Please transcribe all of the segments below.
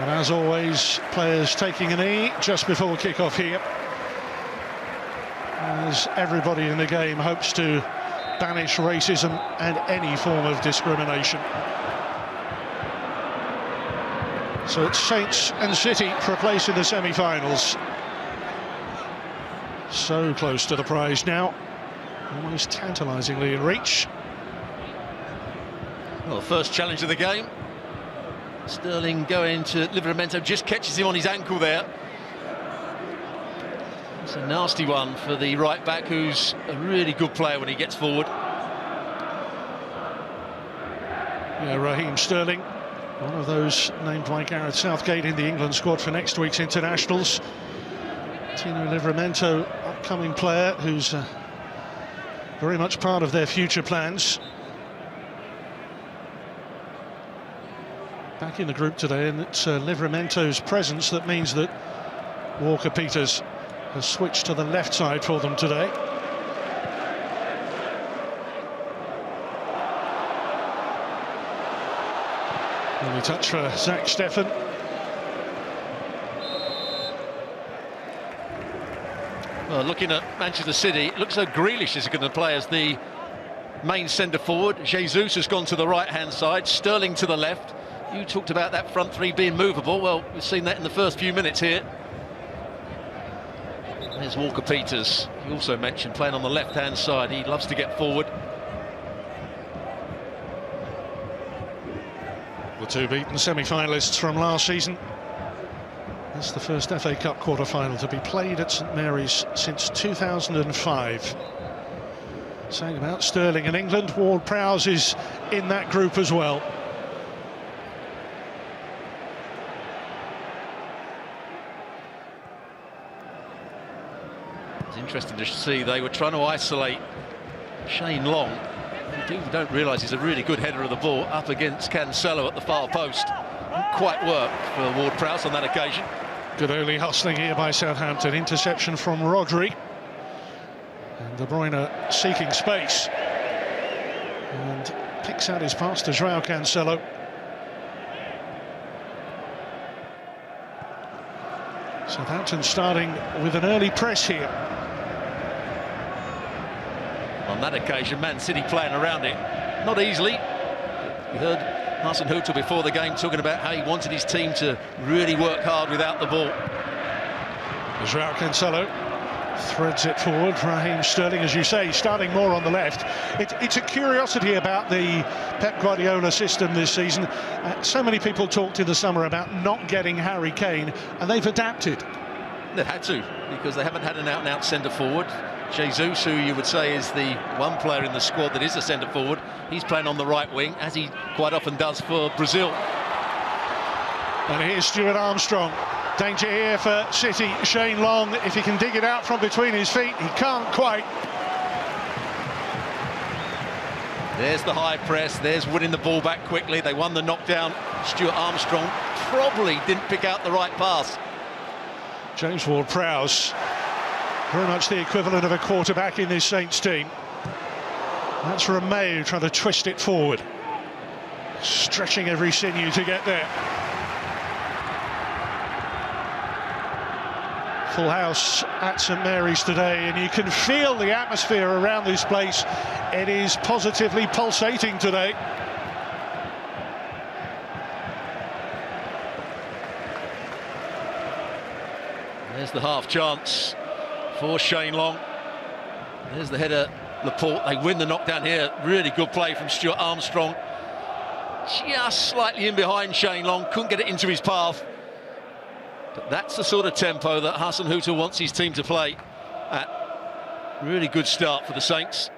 And as always, players taking a knee just before kick-off here, as everybody in the game hopes to banish racism and any form of discrimination. So it's Saints and City for a place in the semi-finals. So close to the prize now, almost tantalisingly in reach. Well, the first challenge of the game. Sterling going to Livramento, just catches him on his ankle there. It's a nasty one for the right back, who's a really good player when he gets forward. Yeah, Raheem Sterling, one of those named by Gareth Southgate in the England squad for next week's internationals. Tino Livramento, upcoming player who's very much part of their future plans. Back in the group today, and it's Livramento's presence that means that Walker-Peters has switched to the left side for them today. Early touch for Zach Steffen. Well, looking at Manchester City, it looks like Grealish is going to play as the main centre-forward. Jesus has gone to the right-hand side, Sterling to the left. You talked about that front three being movable. Well, we've seen that in the first few minutes here. There's Walker-Peters. You also mentioned playing on the left-hand side. He loves to get forward. The two beaten semi-finalists from last season. That's the first FA Cup quarter-final to be played at St Mary's since 2005. Saying about Sterling and England, Ward-Prowse is in that group as well. It's interesting to see they were trying to isolate Shane Long. You don't realise he's a really good header of the ball up against Cancelo at the far post. Didn't quite work for Ward-Prowse on that occasion. Good early hustling here by Southampton. Interception from Rodri. And De Bruyne seeking space. And picks out his pass to João Cancelo. Southampton starting with an early press here. On that occasion, Man City playing around it. Not easily. We heard Hasenhüttl before the game talking about how he wanted his team to really work hard without the ball. João Cancelo threads it forward. Raheem Sterling, as you say, starting more on the left. It's a curiosity about the Pep Guardiola system this season. So many people talked in the summer about not getting Harry Kane, and they've adapted. They had to, because they haven't had an out-and-out centre-forward. Jesus, who you would say is the one player in the squad that is a centre-forward, he's playing on the right wing, as he quite often does for Brazil. And here's Stuart Armstrong. Danger here for City. Shane Long, if he can dig it out from between his feet, he can't quite. There's the high press, there's winning the ball back quickly. They won the knockdown. Stuart Armstrong probably didn't pick out the right pass. James Ward-Prowse, very much the equivalent of a quarterback in this Saints team. That's Romeu trying to twist it forward, stretching every sinew to get there. Full house at St Mary's today, and you can feel the atmosphere around this place. It is positively pulsating today. There's the half chance for Shane Long. There's the header, Laporte. They win the knockdown here. Really good play from Stuart Armstrong. Just slightly in behind Shane Long, couldn't get it into his path. But that's the sort of tempo that Hasenhüttl wants his team to play at. Really good start for the Saints.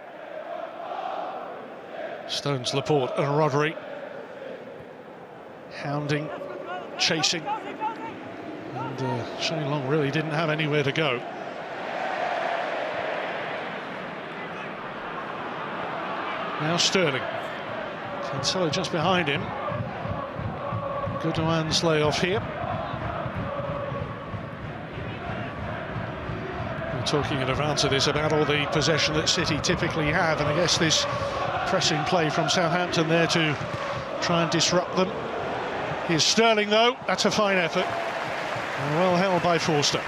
Stones, Laporte and Rodri. Hounding, chasing. And Shane Long really didn't have anywhere to go. Now Sterling. Cancelo just behind him. Goodwan's layoff here. Talking in advance of this about all the possession that City typically have, and I guess this pressing play from Southampton there to try and disrupt them. Here's Sterling, though. That's a fine effort. Well held by Forster.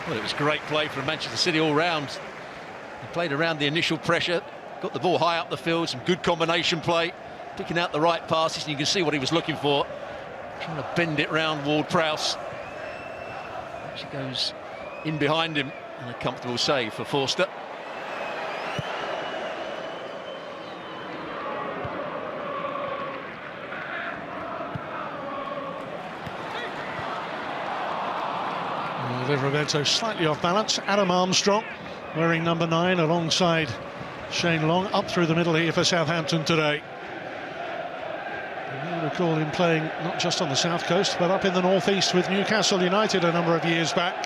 Well, it was great play from Manchester City all round. He played around the initial pressure, got the ball high up the field, some good combination play, picking out the right passes, and you can see what he was looking for. Trying to bend it round Ward-Prowse. Actually goes in behind him, and a comfortable save for Forster. Livramento slightly off balance. Adam Armstrong wearing number 9 alongside Shane Long, up through the middle here for Southampton today. You recall him playing not just on the south coast but up in the northeast with Newcastle United a number of years back.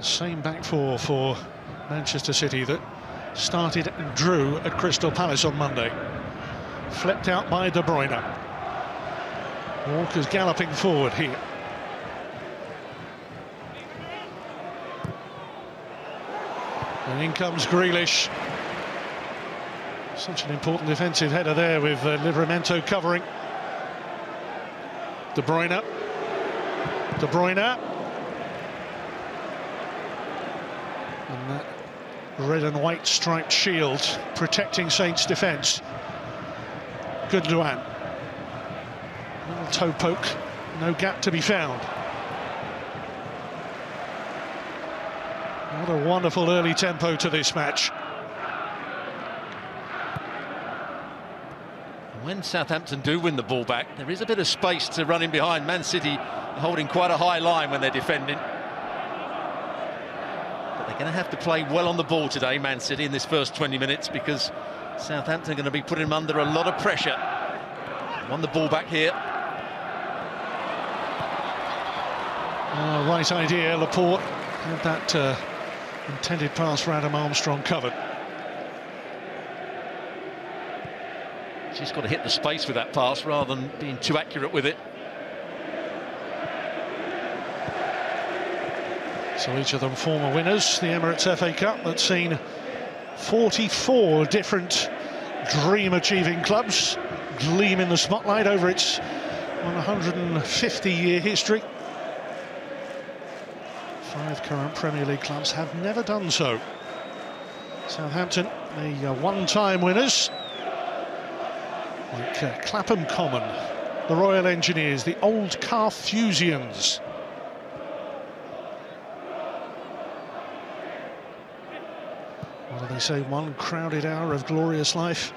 Same back four for Manchester City that started and drew at Crystal Palace on Monday. Flipped out by De Bruyne. Walker's galloping forward here. And in comes Grealish. Such an important defensive header there with Livramento covering. De Bruyne. De Bruyne. And that red and white striped shield protecting Saints' defence. Gundogan. Little toe poke, no gap to be found. What a wonderful early tempo to this match. When Southampton do win the ball back, there is a bit of space to run in behind. Man City holding quite a high line when they're defending. They're going to have to play well on the ball today, Man City, in this first 20 minutes, because Southampton are going to be putting them under a lot of pressure. Won the ball back here. Right idea, Laporte had that intended pass for Adam Armstrong covered. Just got to hit the space with that pass rather than being too accurate with it. So each of them former winners, the Emirates FA Cup, that's seen 44 different dream-achieving clubs gleam in the spotlight over its 150-year history. 5 current Premier League clubs have never done so. Southampton, the one-time winners, like Clapham Common, the Royal Engineers, the Old Carthusians. What do they say? One crowded hour of glorious life,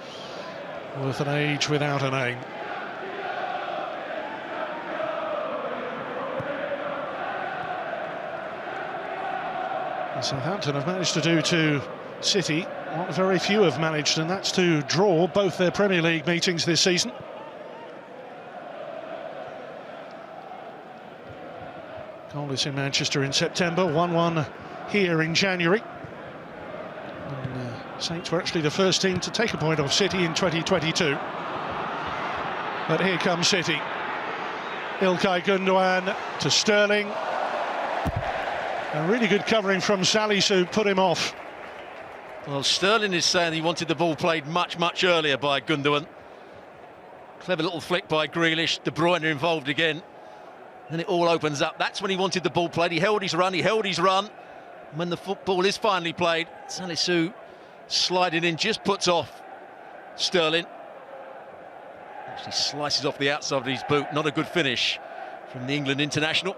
worth an age without a name. And Southampton have managed to do to City what very few have managed, and that's to draw both their Premier League meetings this season. Goalless in Manchester in September, 1-1 here in January. And Saints were actually the first team to take a point off City in 2022. But here comes City. Ilkay Gundogan to Sterling. A really good covering from Salisu put him off. Well, Sterling is saying he wanted the ball played much, much earlier by Gundogan. Clever little flick by Grealish. De Bruyne involved again. Then it all opens up. That's when he wanted the ball played. He held his run, And when the football is finally played, Salisu sliding in just puts off Sterling. Actually slices off the outside of his boot. Not a good finish from the England international.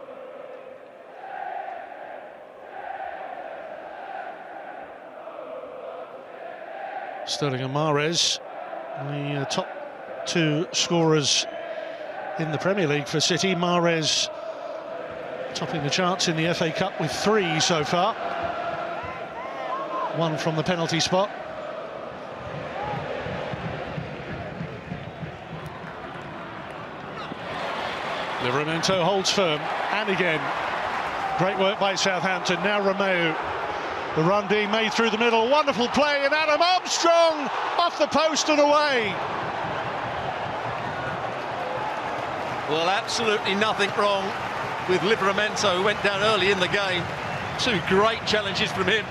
Sterling and Mahrez, the top 2 scorers in the Premier League for City. Mahrez topping the charts in the FA Cup with 3 so far. 1 from the penalty spot. Livramento holds firm, and again, great work by Southampton. Now Romeu. The run being made through the middle. Wonderful play, and Adam Armstrong off the post and away. Well, absolutely nothing wrong with Livramento, who went down early in the game. Two great challenges from him.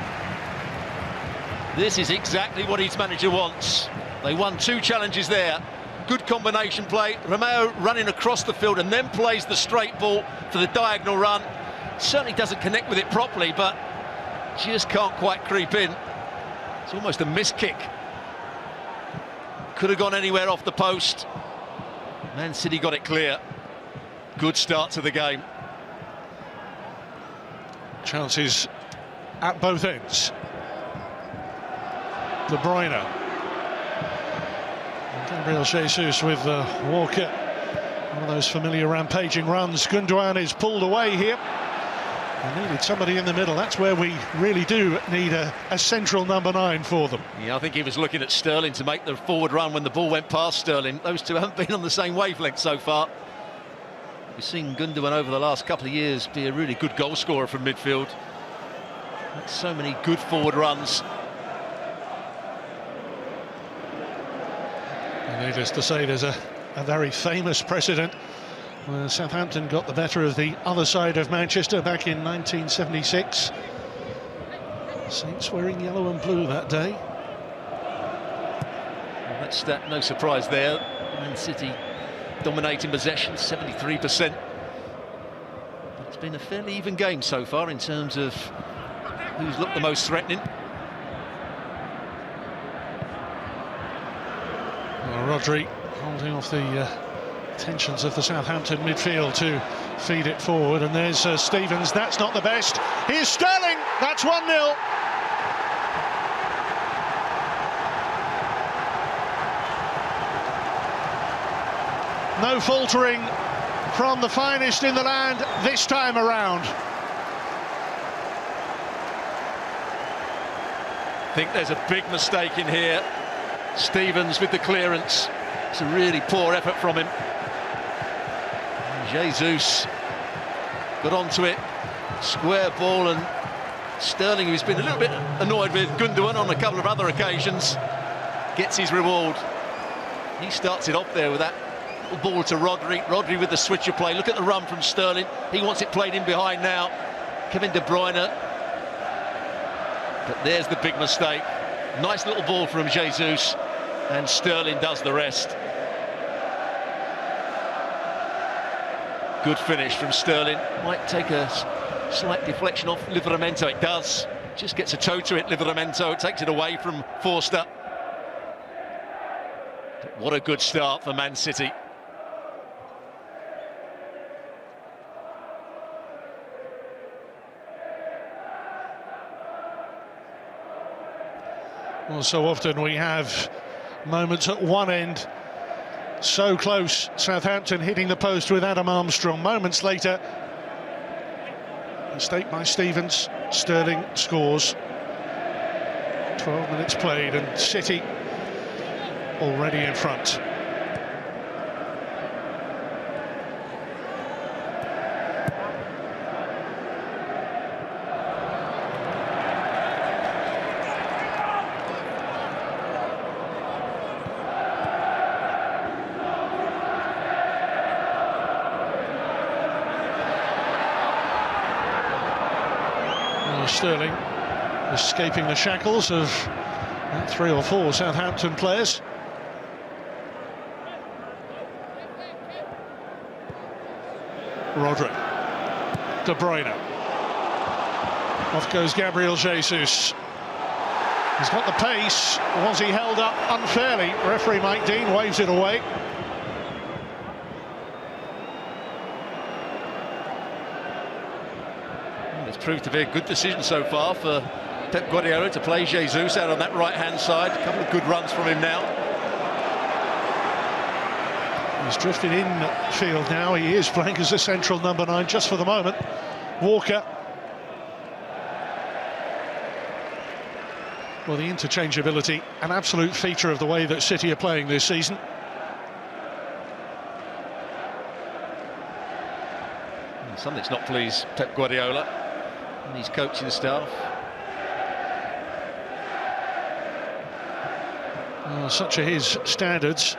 This is exactly what his manager wants. They won two challenges there. Good combination play. Romeo running across the field and then plays the straight ball for the diagonal run. Certainly doesn't connect with it properly, but just can't quite creep in. It's almost a missed kick. Could have gone anywhere off the post. Man City got it clear. Good start to the game. Chances at both ends. De Bruyne. And Gabriel Jesus with Walker. One of those familiar rampaging runs. Gundogan is pulled away here. They needed somebody in the middle. That's where we really do need a central number 9 for them. Yeah, I think he was looking at Sterling to make the forward run when the ball went past Sterling. Those two haven't been on the same wavelength so far. We've seen Gundogan over the last couple of years be a really good goal scorer from midfield. So many good forward runs. And needless to say, there's a very famous precedent where Southampton got the better of the other side of Manchester back in 1976. Saints wearing yellow and blue that day. Well, that's no surprise there. Man City dominating possession, 73%. But it's been a fairly even game so far in terms of who's looked the most threatening. Well, Rodri holding off the tensions of the Southampton midfield to feed it forward, and there's Stevens. That's not the best. Here's Sterling. That's 1-0. No faltering from the finest in the land this time around. I think there's a big mistake in here. Stevens with the clearance. It's a really poor effort from him. Jesus got onto it. Square ball, and Sterling, who's been a little bit annoyed with Gundogan on a couple of other occasions, gets his reward. He starts it off there with that little ball to Rodri. Rodri with the switcher play. Look at the run from Sterling. He wants it played in behind now. Kevin De Bruyne. But there's the big mistake. Nice little ball from Jesus, and Sterling does the rest. Good finish from Sterling. Might take a slight deflection off Livramento. It does. Just gets a toe to it, Livramento. Takes it away from Forster. But what a good start for Man City. Well, so often we have moments at one end, so close, Southampton hitting the post with Adam Armstrong. Moments later, mistake by Stevens, Sterling scores. 12 minutes played and City already in front. Sterling escaping the shackles of 3 or 4 Southampton players. Rodri. De Bruyne. Off goes Gabriel Jesus. He's got the pace. Was he held up unfairly? Referee Mike Dean waves it away. It's proved to be a good decision so far for Pep Guardiola to play Jesus out on that right-hand side. A couple of good runs from him now. He's drifted in field now. He is playing as a central number 9 just for the moment. Walker. Well, the interchangeability, an absolute feature of the way that City are playing this season. Something that's not pleased Pep Guardiola and his coaching staff. Well, such are his standards.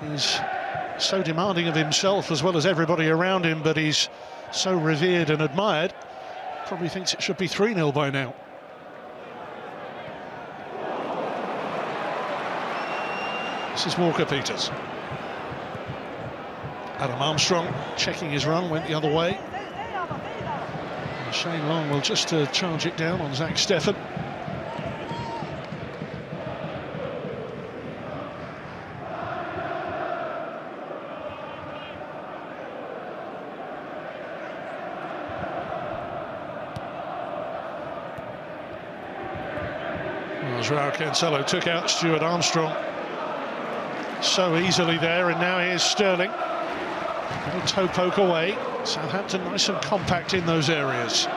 He's so demanding of himself as well as everybody around him, but he's so revered and admired. Probably thinks it should be 3-0 by now. This is Walker-Peters. Adam Armstrong checking his run, went the other way. And Shane Long will just charge it down on Zach Steffen. Well, Joao Cancelo took out Stuart Armstrong so easily there, and now here's Sterling. Little toe poke away. Southampton nice and compact in those areas.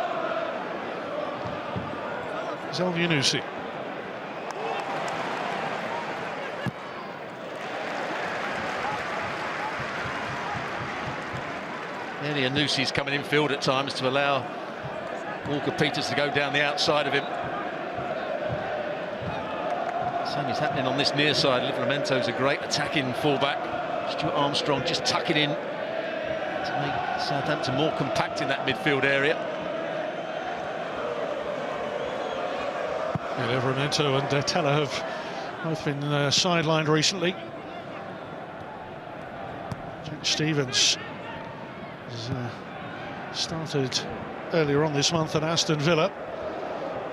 Elyounoussi. Elyounoussi coming in field at times to allow Walker-Peters to go down the outside of him. Same is happening on this near side. Livramento's a great attacking fullback. Stuart Armstrong just tucking in to make Southampton more compact in that midfield area. Yeah, Livramento and Teller have both been sidelined recently. Jack Stevens has started earlier on this month at Aston Villa,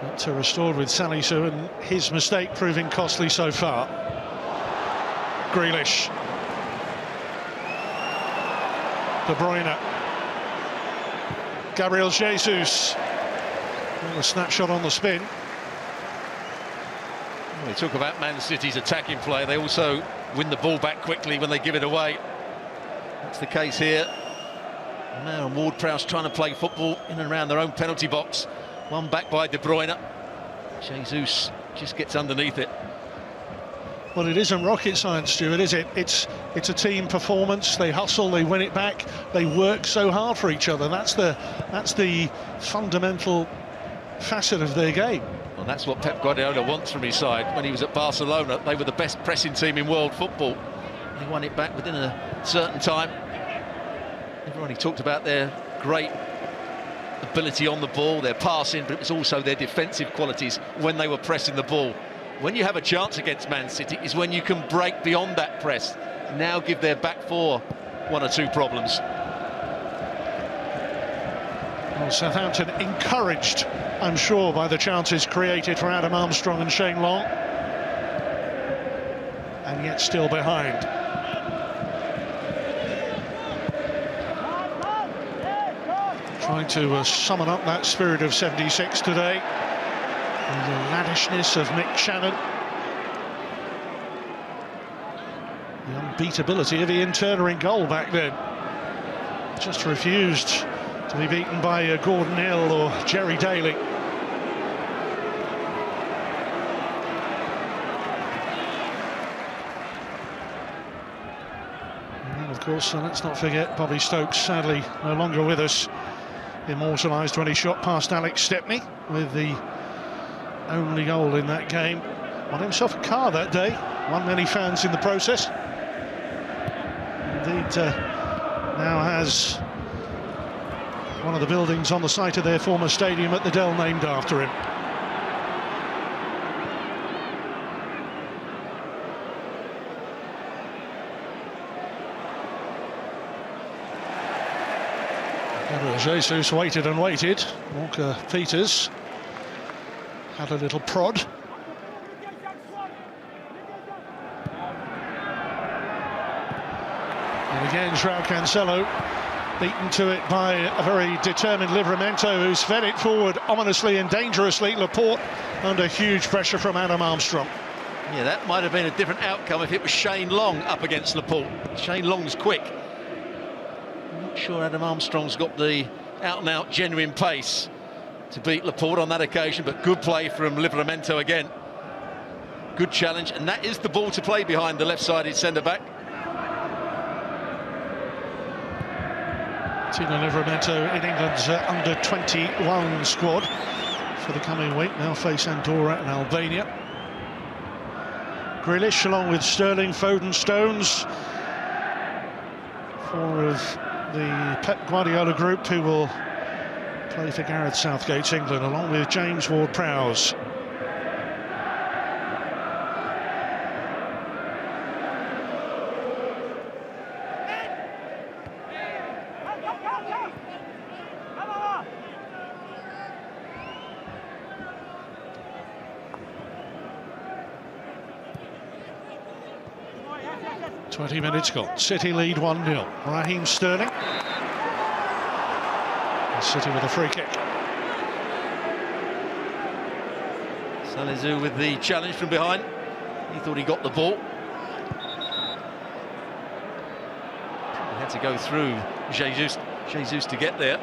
but restored with Salisu, and his mistake proving costly so far. Grealish. De Bruyne. Gabriel Jesus. A snapshot on the spin. We talk about Man City's attacking play. They also win the ball back quickly when they give it away. That's the case here. Now Ward-Prowse trying to play football in and around their own penalty box. One back by De Bruyne. Jesus just gets underneath it. Well, it isn't rocket science, Stuart, is it? It's a team performance. They hustle, they win it back, they work so hard for each other. That's the fundamental facet of their game. Well, that's what Pep Guardiola wants from his side. When he was at Barcelona, they were the best pressing team in world football. They won it back within a certain time. Everybody talked about their great ability on the ball, their passing, but it was also their defensive qualities when they were pressing the ball. When you have a chance against Man City is when you can break beyond that press. Now give their back four one or two problems. Well, Southampton encouraged, I'm sure, by the chances created for Adam Armstrong and Shane Long, and yet still behind. Trying to summon up that spirit of '76 today. And the laddishness of Mick Shannon. The unbeatability of Ian Turner in goal back then. Just refused to be beaten by Gordon Hill or Jerry Daly. And of course, let's not forget Bobby Stokes, sadly no longer with us. Immortalised when he shot past Alex Stepney with the only goal in that game. Won himself a car that day, won many fans in the process. Indeed, now has one of the buildings on the site of their former stadium at the Dell named after him. Gabriel Jesus waited and waited. Walker-Peters had a little prod. And again, Joao Cancelo beaten to it by a very determined Livramento, who's fed it forward ominously and dangerously. Laporte under huge pressure from Adam Armstrong. Yeah, that might have been a different outcome if it was Shane Long up against Laporte. Shane Long's quick. I'm not sure Adam Armstrong's got the out-and-out genuine pace to beat Laporte on that occasion, but good play from Livramento again. Good challenge, and that is the ball to play behind the left-sided centre-back. Tino Livramento in England's under-21 squad for the coming week. Now face Andorra and Albania. Grealish along with Sterling, Foden, Stones. Four of the Pep Guardiola group who will play for Gareth Southgate's England, along with James Ward-Prowse. "20 minutes gone. City lead 1-0. Raheem Sterling. And City with a free kick. Salisu with the challenge from behind. He thought he got the ball. He had to go through Jesus to get there.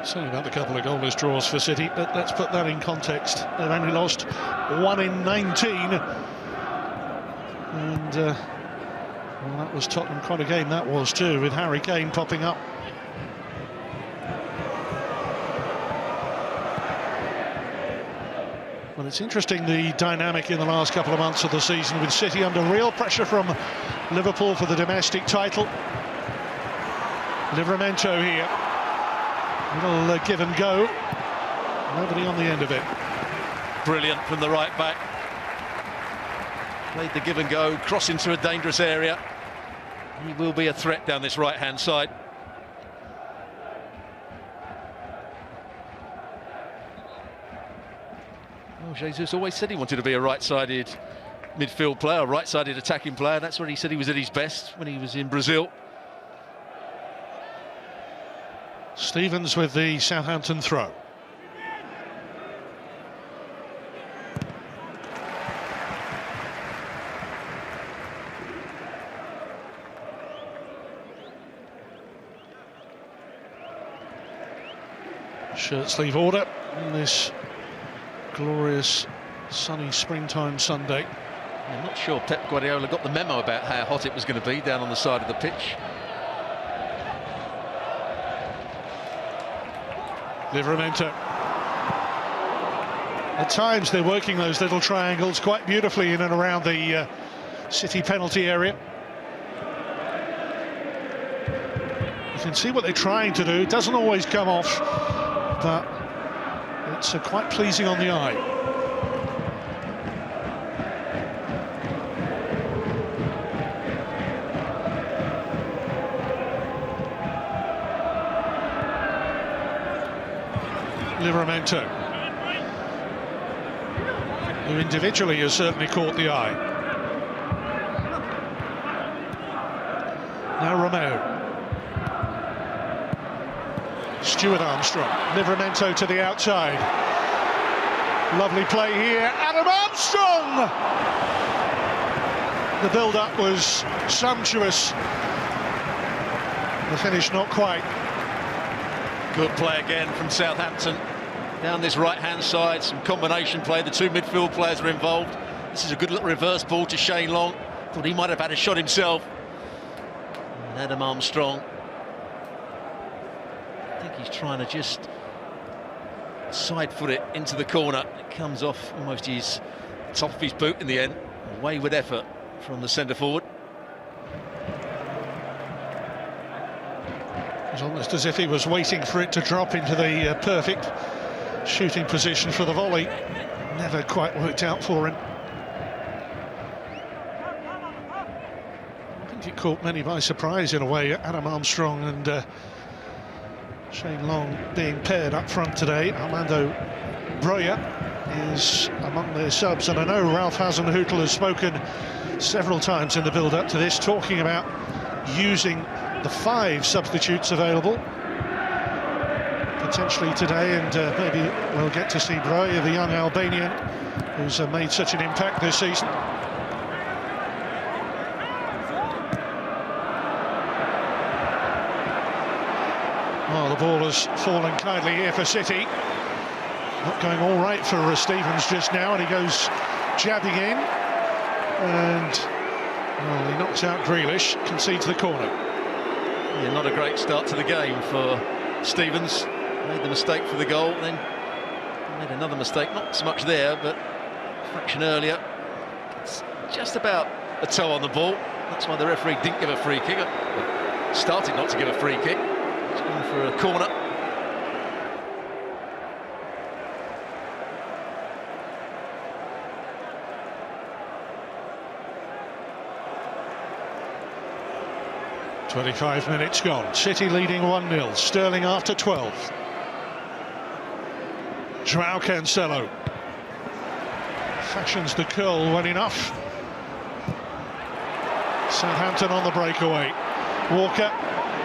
Saying about the couple of goalless draws for City, but let's put that in context. They've only lost 1 in 19. And well, that was Tottenham. Quite a game that was too, with Harry Kane popping up. Well, it's interesting, the dynamic in the last couple of months of the season, with City under real pressure from Liverpool for the domestic title. Livramento here. Little give and go. Nobody on the end of it. Brilliant from the right back. Played the give and go, cross into a dangerous area. He will be a threat down this right-hand side. Well, Jesus always said he wanted to be a right-sided midfield player, a right-sided attacking player. That's where he said he was at his best when he was in Brazil. Stevens with the Southampton throw. Shirt sleeve order on this glorious sunny springtime Sunday. I'm not sure Pep Guardiola got the memo about how hot it was going to be down on the side of the pitch. Livramento. At times they're working those little triangles quite beautifully in and around the City penalty area. You can see what they're trying to do. It doesn't always come off, but it's quite pleasing on the eye. Livramento, who individually has certainly caught the eye. Now Romeo. Stuart Armstrong. Livramento to the outside. Lovely play here. Adam Armstrong! The build-up was sumptuous. The finish not quite. Good play again from Southampton. Down this right-hand side, some combination play. The two midfield players are involved. This is a good little reverse ball to Shane Long. Thought he might have had a shot himself. And Adam Armstrong, I think he's trying to just side foot it into the corner. It comes off almost his top of his boot in the end. A wayward effort from the centre forward. It was almost as if he was waiting for it to drop into the perfect shooting position for the volley. Never quite worked out for him. I think it caught many by surprise in a way. Adam Armstrong and Shane Long being paired up front today. Armando Bruyne is among their subs, and I know Ralph Hasenhüttl has spoken several times in the build-up to this, talking about using the 5 substitutes available potentially today, and maybe we'll get to see Bruyne, the young Albanian, who's made such an impact this season. Oh, the ball has fallen kindly here for City. Not going all right for Stevens just now, and he goes jabbing in, and well, he knocks out Grealish, concedes the corner. Yeah, not a great start to the game for Stevens. Made the mistake for the goal, then made another mistake, not so much there, but a fraction earlier. It's just about a toe on the ball. That's why the referee didn't give a free kick. Started not to give a free kick. He's going for a corner. "25 minutes gone. City leading 1-0. Sterling after 12. João Cancelo fashions the curl well enough. Southampton on the breakaway. Walker,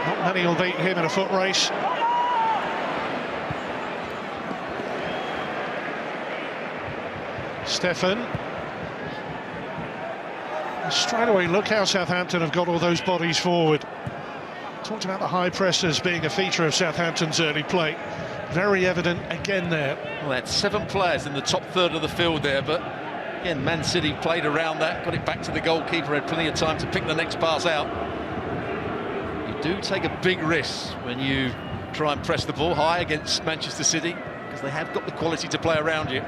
not many will beat him in a foot race. Stefan. Straight away, look how Southampton have got all those bodies forward. Talked about the high pressers being a feature of Southampton's early play. Very evident again there. Well, they had 7 players in the top third of the field there, but again, Man City played around that, got it back to the goalkeeper, had plenty of time to pick the next pass out. You do take a big risk when you try and press the ball high against Manchester City, because they have got the quality to play around you.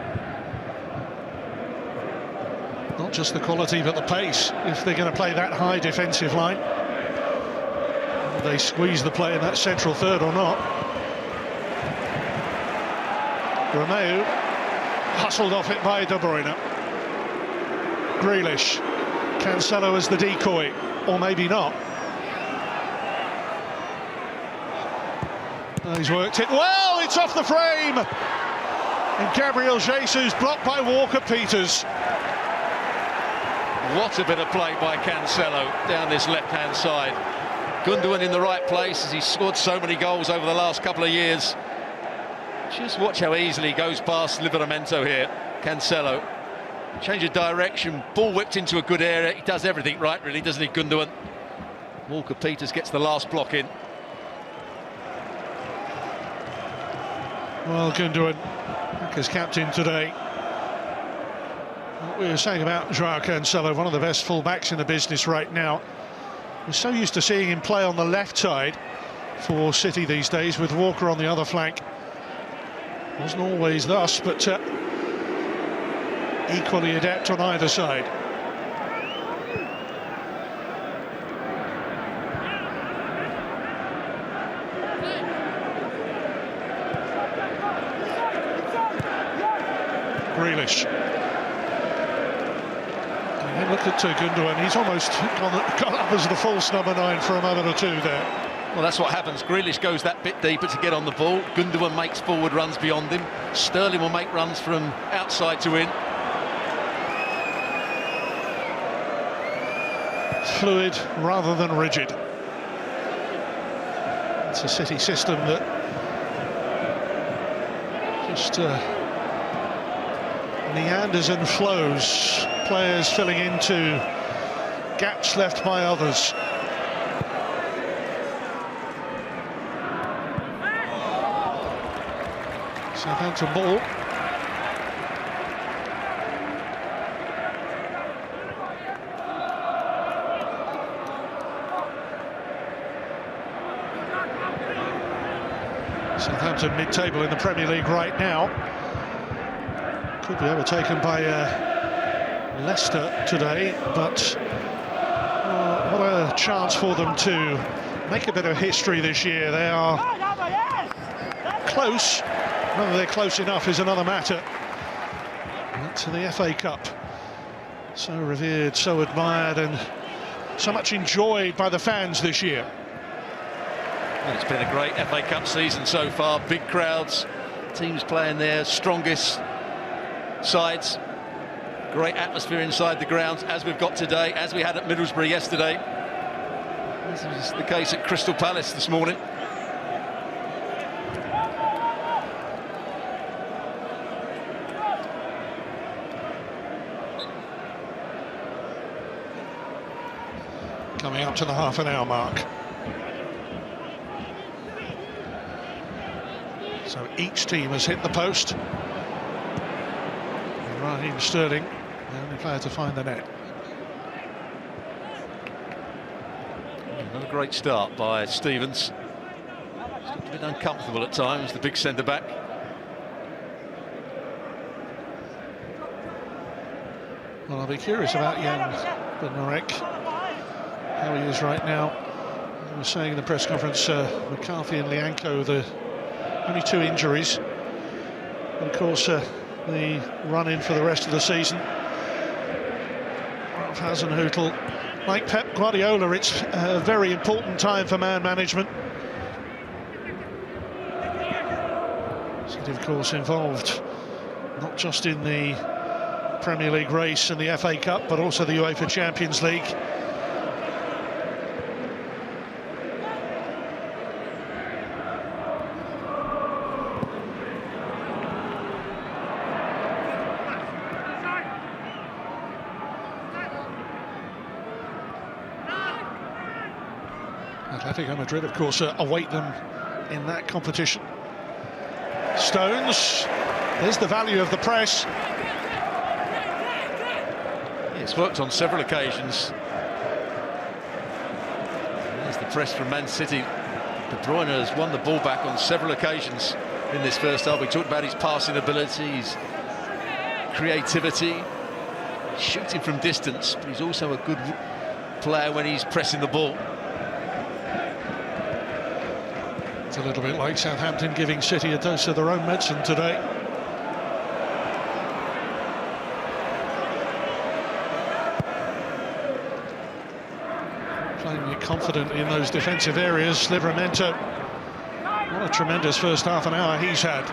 Not just the quality, but the pace, if they're going to play that high defensive line. Will they squeeze the play in that central third or not? Romeu, hustled off it by De Bruyne. Grealish, Cancelo as the decoy, or maybe not. He's worked it well, it's off the frame! And Gabriel Jesus blocked by Walker-Peters. What a bit of play by Cancelo down this left-hand side. Gundogan in the right place, as he's scored so many goals over the last couple of years. Just watch how easily he goes past Livramento here. Cancelo. Change of direction, ball whipped into a good area. He does everything right, really, doesn't he, Gundogan? Walker-Peters gets the last block in. Well, Gundogan, back as captain today. What we were saying about João Cancelo, one of the best full-backs in the business right now. We're so used to seeing him play on the left side for City these days, with Walker on the other flank. Wasn't always thus, but equally adept on either side. Grealish. And look at Gundogan, he's almost gone up as the false number 9 for a moment or two there. Well, that's what happens. Grealish goes that bit deeper to get on the ball. Gundogan makes forward runs beyond him. Sterling will make runs from outside to in. Fluid rather than rigid. It's a City system that just meanders and flows. Players filling into gaps left by others. Southampton ball. Southampton mid-table in the Premier League right now. Could be overtaken by Leicester today, but what a chance for them to make a bit of history this year. They are close. Whether they're close enough is another matter. To the FA Cup, so revered, so admired, and so much enjoyed by the fans this year. Well, it's been a great FA Cup season so far. Big crowds, teams playing their strongest sides. Great atmosphere inside the grounds, as we've got today, as we had at Middlesbrough yesterday. This is the case at Crystal Palace this morning. Coming up to the half-an-hour mark. So each team has hit the post. And Raheem Sterling, the only player to find the net. Another great start by Stevens. He's looked a bit uncomfortable at times, the big centre-back. Well, I'll be curious about Jan Bednarek, how he is right now. I was saying in the press conference, McCarthy and Lianco, the only 2 injuries. And of course, the run-in for the rest of the season. Ralph Hasenhüttl, like Pep Guardiola, it's a very important time for man management. City, of course, involved not just in the Premier League race and the FA Cup, but also the UEFA Champions League. Atletico Madrid, of course, await them in that competition. Stones, there's the value of the press. It's worked on several occasions. There's the press from Man City. De Bruyne has won the ball back on several occasions in this first half. We talked about his passing ability, his creativity, shooting from distance, but he's also a good player when he's pressing the ball. It's a little bit like Southampton giving City a dose of their own medicine today. Playing it confident in those defensive areas. Livramento, what a tremendous first half an hour he's had.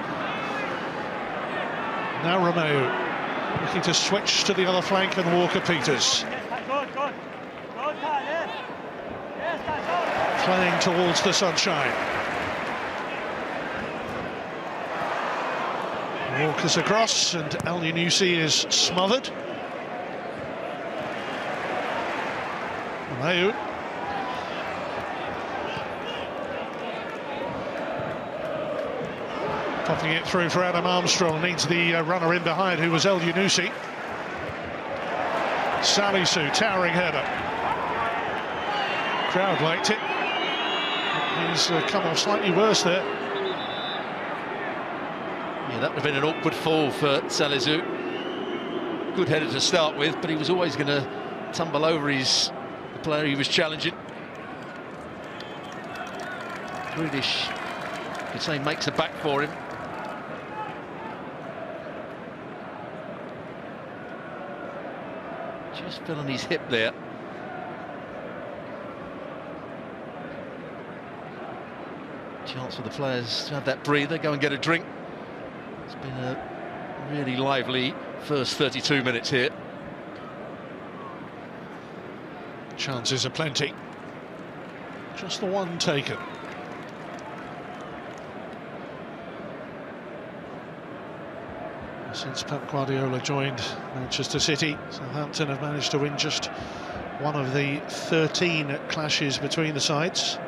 Now Romeu looking to switch to the other flank, and Walker-Peters playing towards the sunshine. Walker's across, and El-Yunusi is smothered. Romeu. Popping it through for Adam Armstrong, needs the runner in behind, who was El-Yunusi. Salisu, towering header. Crowd liked it. He's come off slightly worse there. Yeah, that would have been an awkward fall for Salisu. Good header to start with, but he was always going to tumble over the player he was challenging. Grealish, you could say, makes a back for him. Just fell on his hip there. Chance for the players to have that breather, go and get a drink. It's been a really lively first 32 minutes here. Chances are plenty. Just the one taken. Since Pep Guardiola joined Manchester City, Southampton have managed to win just one of the 13 clashes between the sides.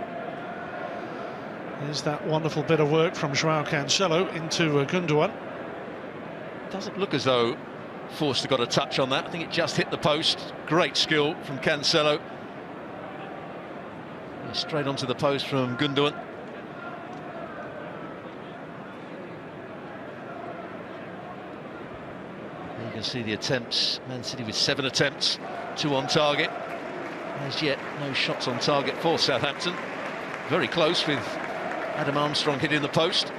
There's that wonderful bit of work from Joao Cancelo into Gundogan. Doesn't look as though Forster got a touch on that. I think it just hit the post. Great skill from Cancelo. Straight onto the post from Gundogan. You can see the attempts. Man City with 7 attempts, 2 on target. As yet, no shots on target for Southampton. Very close with Adam Armstrong hitting the post.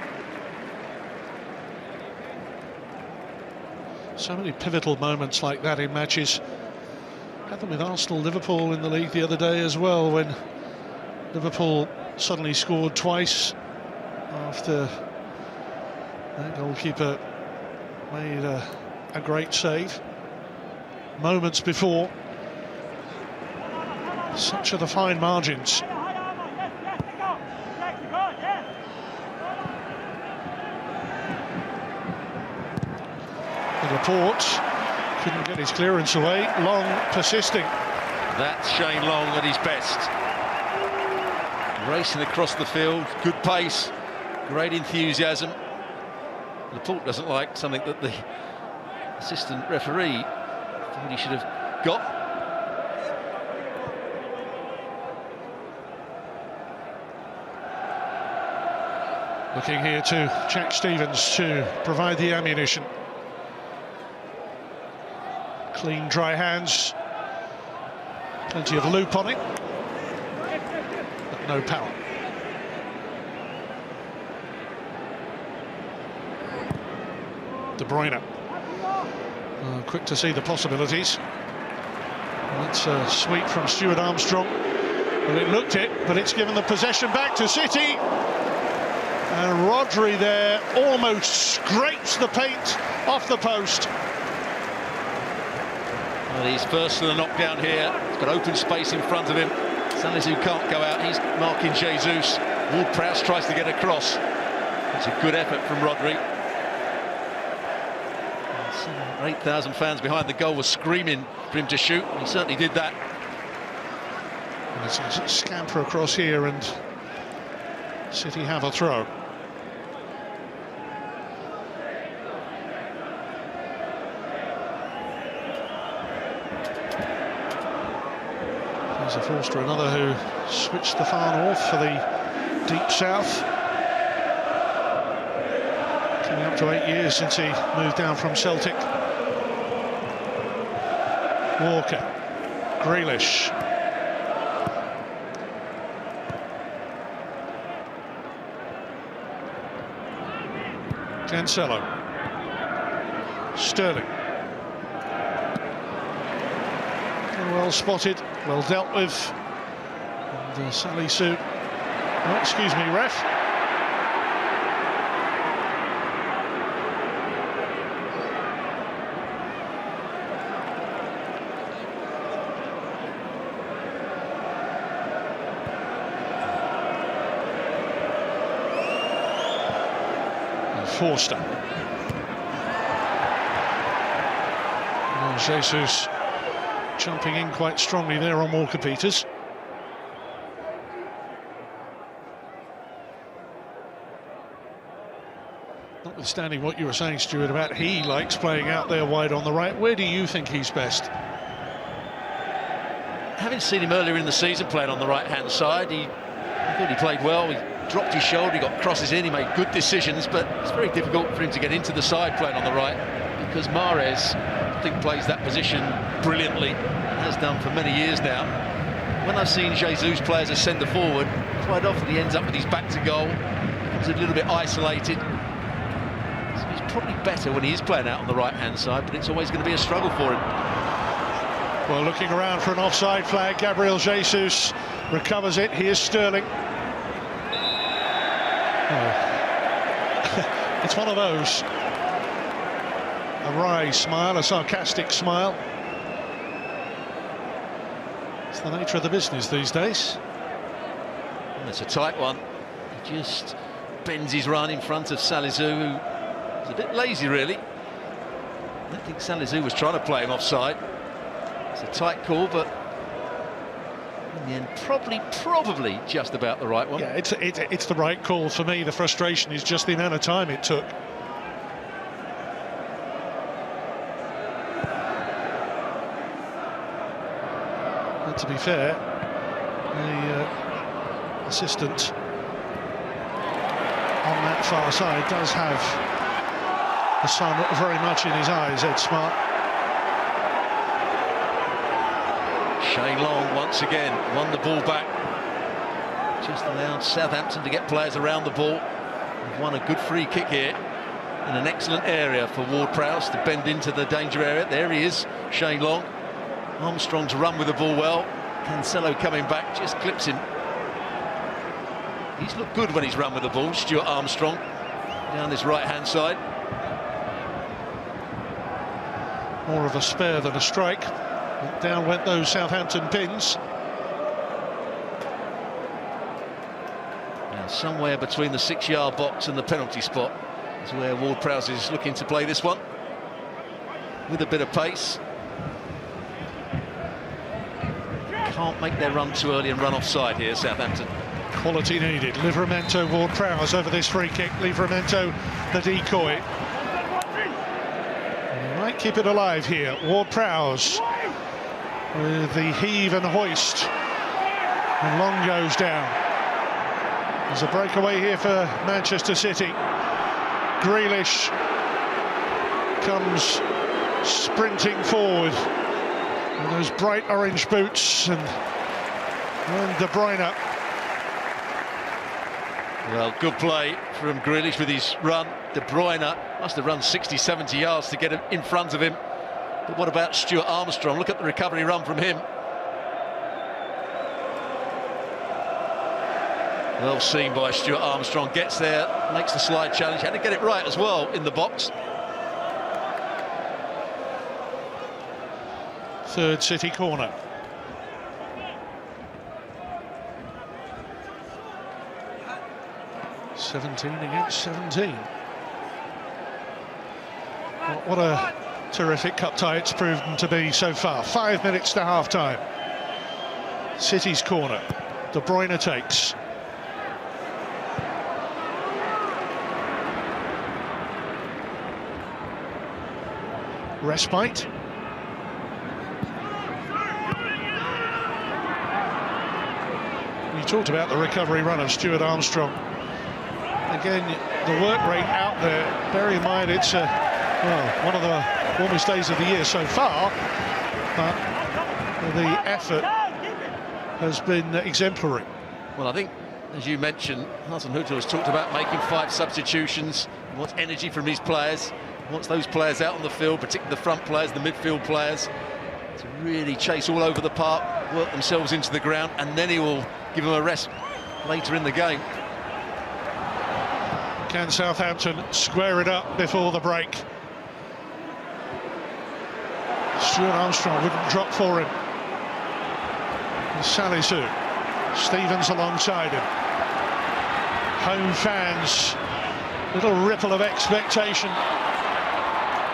So many pivotal moments like that in matches. Had them with Arsenal, Liverpool in the league the other day as well, when Liverpool suddenly scored twice after that goalkeeper made a great save moments before. Such are the fine margins. Laporte couldn't get his clearance away. Long persisting. That's Shane Long at his best. Racing across the field, good pace, great enthusiasm. Laporte doesn't like something that the assistant referee thought he should have got. Looking here to Jack Stevens to provide the ammunition. Clean, dry hands. Plenty of loop on it, but no power. De Bruyne. Quick to see the possibilities. That's a sweep from Stuart Armstrong. Well, it looked it, but it's given the possession back to City. And Rodri there almost scrapes the paint off the post. Well, he's first to the knockdown here. He's got open space in front of him. Salisu can't go out. He's marking Jesus. Ward-Prowse tries to get across. It's a good effort from Rodri. 8,000 fans behind the goal were screaming for him to shoot, and he certainly did that. And it's a scamper across here, and City have a throw. There's a Forster, another who switched the far north for the deep south. Coming up to 8 years since he moved down from Celtic. Walker, Grealish. Cancelo. Sterling. Well spotted, well dealt with. And Salisu. Oh, excuse me, ref. Forster. Well, Jesus jumping in quite strongly there on Walker-Peters. Notwithstanding what you were saying, Stuart, about he likes playing out there wide on the right, where do you think he's best? Having seen him earlier in the season playing on the right-hand side, I thought he played well. He dropped his shoulder, he got crosses in, he made good decisions, but it's very difficult for him to get into the side playing on the right, because Mahrez, I think, plays that position brilliantly, has done for many years now. When I've seen Jesus play as a centre forward, quite often he ends up with his back to goal, becomes a little bit isolated. So he's probably better when he is playing out on the right-hand side, but it's always going to be a struggle for him. Well, looking around for an offside flag, Gabriel Jesus recovers it. Here's Sterling. Oh. It's one of those. A wry smile, a sarcastic smile. It's the nature of the business these days. And it's a tight one. He just bends his run in front of Salisu, who's a bit lazy, really. I don't think Salisu was trying to play him offside. It's a tight call, but in the end, probably just about the right one. Yeah, it's the right call for me. The frustration is just the amount of time it took. But to be fair, the assistant on that far side does have the sun very much in his eyes, Ed Smart. Shane Long once again won the ball back. Just allowed Southampton to get players around the ball. We've won a good free kick here in an excellent area for Ward-Prowse to bend into the danger area. There he is, Shane Long. Armstrong to run with the ball well. Cancelo coming back, just clips him. He's looked good when he's run with the ball, Stuart Armstrong, down this right-hand side. More of a spare than a strike. But down went those Southampton pins. Now, somewhere between the 6-yard box and the penalty spot is where Ward-Prowse is looking to play this one, with a bit of pace. Can't make their run too early and run offside here, Southampton. Quality needed. Livramento, Ward-Prowse over this free kick. Livramento, the decoy. He might keep it alive here. Ward-Prowse with the heave and hoist. And Long goes down. There's a breakaway here for Manchester City. Grealish comes sprinting forward in those bright orange boots, and De Bruyne. Well, good play from Grealish with his run. De Bruyne must have run 60-70 yards to get him in front of him. But what about Stuart Armstrong? Look at the recovery run from him. Well seen by Stuart Armstrong. Gets there, makes the slide challenge. Had to get it right as well in the box. Third City corner. (17 against 17). What a terrific cup tie it's proven to be so far. 5 minutes to half-time. City's corner. De Bruyne takes. Respite. You talked about the recovery run of Stuart Armstrong. Again, the work rate out there. Bear in mind it's one of the warmest days of the year so far, but the effort has been exemplary. Well, I think, as you mentioned, Hasenhüttl has talked about making 5 substitutions. He wants energy from his players. He wants those players out on the field, particularly the front players, the midfield players, to really chase all over the park, work themselves into the ground, and then he will give them a rest later in the game. Can Southampton square it up before the break? Stuart Armstrong wouldn't drop for him. Salisu. Stevens alongside him. Home fans, little ripple of expectation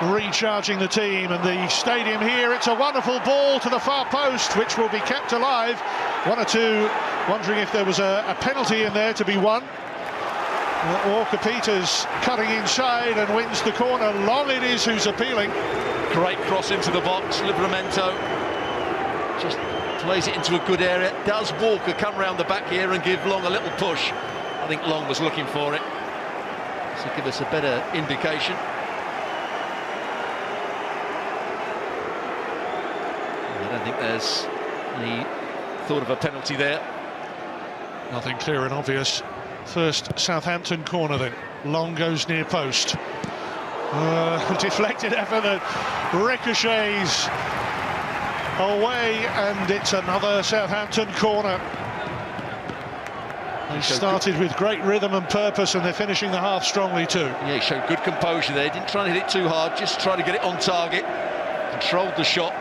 recharging the team, and the stadium here. It's a wonderful ball to the far post, which will be kept alive. One or two wondering if there was a penalty in there to be won. Walker-Peters cutting inside and wins the corner. Long it is who's appealing. Great cross into the box. Livramento just plays it into a good area. Does Walker come round the back here and give Long a little push? I think Long was looking for it, to give us a better indication. I don't think there's any thought of a penalty there. Nothing clear and obvious. First Southampton corner then. Long goes near post. Deflected effort that ricochets away, and it's another Southampton corner. They started with great rhythm and purpose, and they're finishing the half strongly too. Yeah, he showed good composure there. Didn't try and hit it too hard, just try to get it on target. Controlled the shot.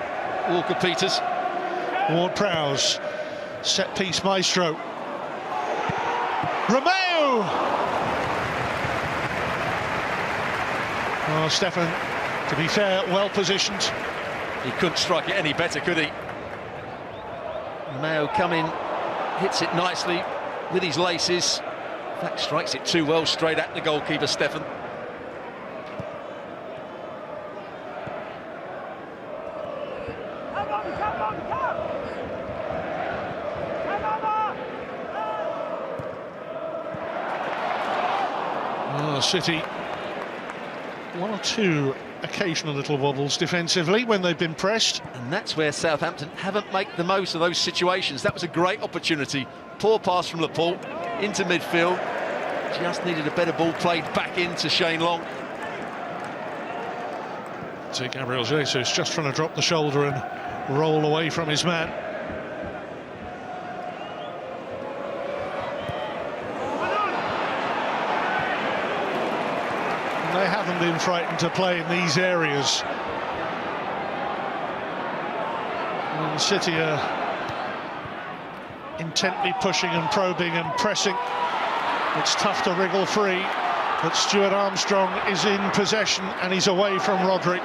Walker-Peters. Ward-Prowse, set-piece maestro. Romeo! Oh, Stefan, to be fair, well positioned. He couldn't strike it any better, could he? Romeo coming, hits it nicely with his laces. In fact, strikes it too well straight at the goalkeeper, Stefan. City, one or two occasional little wobbles defensively when they've been pressed. And that's where Southampton haven't made the most of those situations. That was a great opportunity. Poor pass from Laporte into midfield. Just needed a better ball played back into Shane Long. So Gabriel Jesus just trying to drop the shoulder and roll away from his man. They haven't been frightened to play in these areas. And City are intently pushing and probing and pressing. It's tough to wriggle free, but Stuart Armstrong is in possession and he's away from Rodri.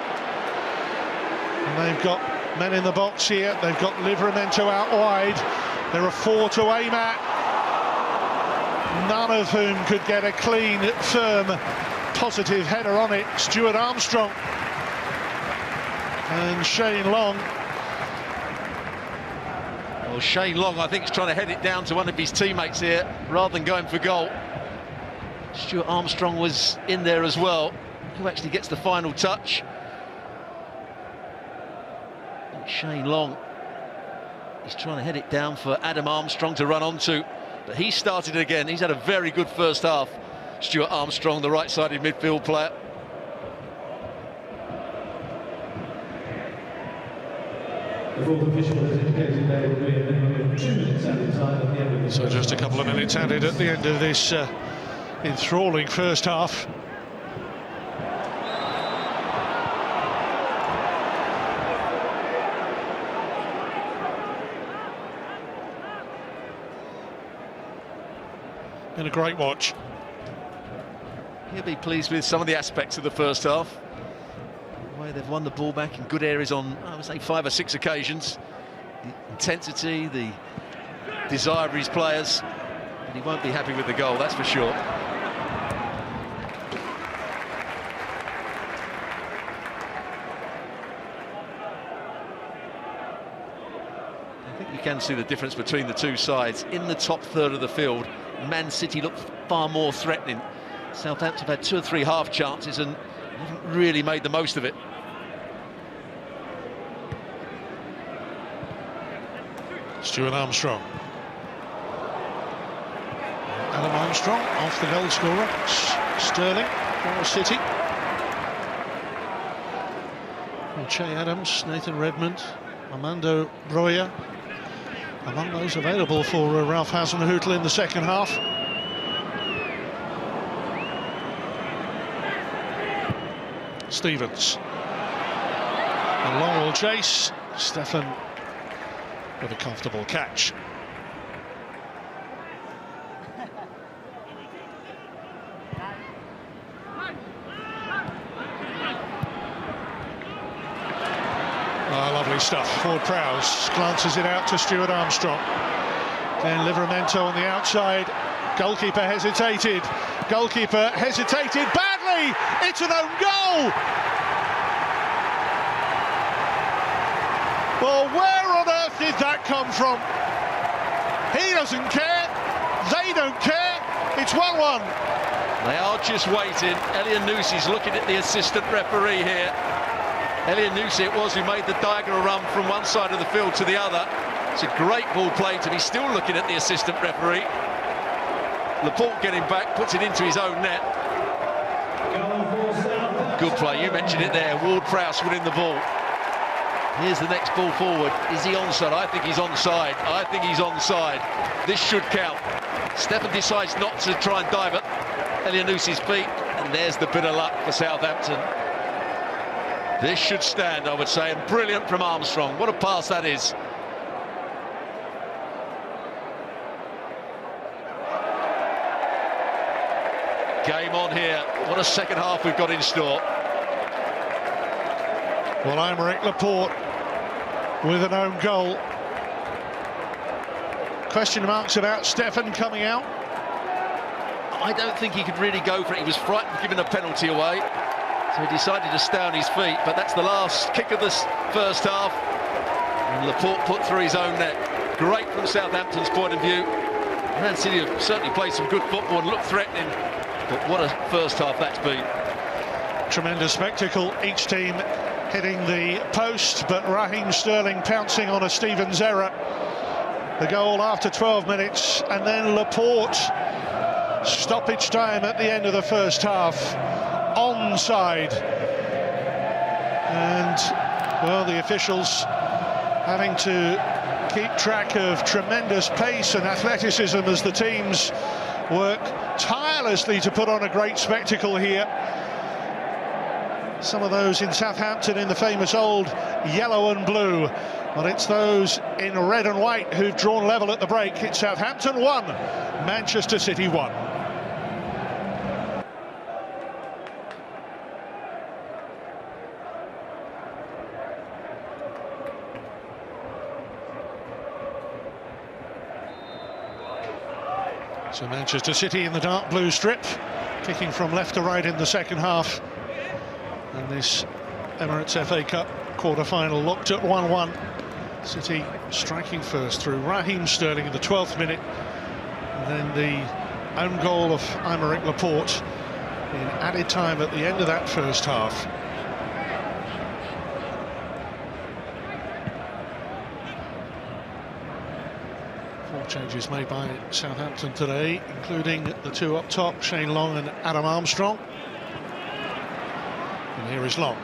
And they've got men in the box here. They've got Livramento out wide. There are 4 to aim at, none of whom could get a clean, firm, positive header on it. Stuart Armstrong and Shane Long. Well, Shane Long, I think, is trying to head it down to one of his teammates here rather than going for goal. Stuart Armstrong was in there as well, who actually gets the final touch. Shane Long, he's trying to head it down for Adam Armstrong to run onto, but he started it again. He's had a very good first half. Stuart Armstrong, the right-sided midfield player. So just a couple of minutes added at the end of this enthralling first half. Been a great watch. He'll be pleased with some of the aspects of the first half. The way they've won the ball back in good areas on, I would say, 5 or 6 occasions. The intensity, the desire of his players. And he won't be happy with the goal, that's for sure. I think you can see the difference between the two sides. In the top third of the field, Man City look far more threatening. Southampton have had 2 or 3 half chances and haven't really made the most of it. Stuart Armstrong. Adam Armstrong off the goal scorer. Sterling for City. Che Adams, Nathan Redmond, Armando Broja among those available for Ralph Hasenhüttl in the second half. Stevens. A long ball chase. Stefan with a comfortable catch. Oh, lovely stuff. Ford Prowse glances it out to Stuart Armstrong. Then Livramento on the outside. Goalkeeper hesitated. Goalkeeper hesitated badly. It's an own goal. Well, where on earth did that come from? He doesn't care. They don't care. It's 1-1. They are just waiting. Elyounoussi looking at the assistant referee here. Elyounoussi it was who made the diagonal run from one side of the field to the other. It's a great ball played, and he's still looking at the assistant referee. Laporte getting back, puts it into his own net. Good play, you mentioned it there. Ward Prowse winning the ball. Here's the next ball forward. Is he onside? I think he's onside. I think he's onside. This should count. Stefan decides not to try and dive at Elyounoussi feet, and there's the bit of luck for Southampton. This should stand, I would say, and brilliant from Armstrong. What a pass that is. Game on here. What a second half we've got in store. Well, Aymeric Laporte with an own goal. Question marks about Stefan coming out. I don't think he could really go for it. He was frightened of giving a penalty away, so he decided to stay on his feet. But that's the last kick of this first half, and Laporte put through his own net. Great from Southampton's point of view. Man City have certainly played some good football and looked threatening, but what a first half that's been. Tremendous spectacle, each team hitting the post, but Raheem Sterling pouncing on a Stevens error. The goal after 12 minutes, and then Laporte, stoppage time at the end of the first half, onside. And, well, the officials having to keep track of tremendous pace and athleticism as the teams work tirelessly to put on a great spectacle here. Some of those in Southampton in the famous old yellow and blue, but it's those in red and white who've drawn level at the break. It's Southampton 1, Manchester City 1. So Manchester City in the dark blue strip, kicking from left to right in the second half. And this Emirates FA Cup quarter-final locked at 1-1. City striking first through Raheem Sterling in the 12th minute. And then the own goal of Aymeric Laporte in added time at the end of that first half. Changes made by Southampton today, including the two up top, Shane Long and Adam Armstrong. And here is Long.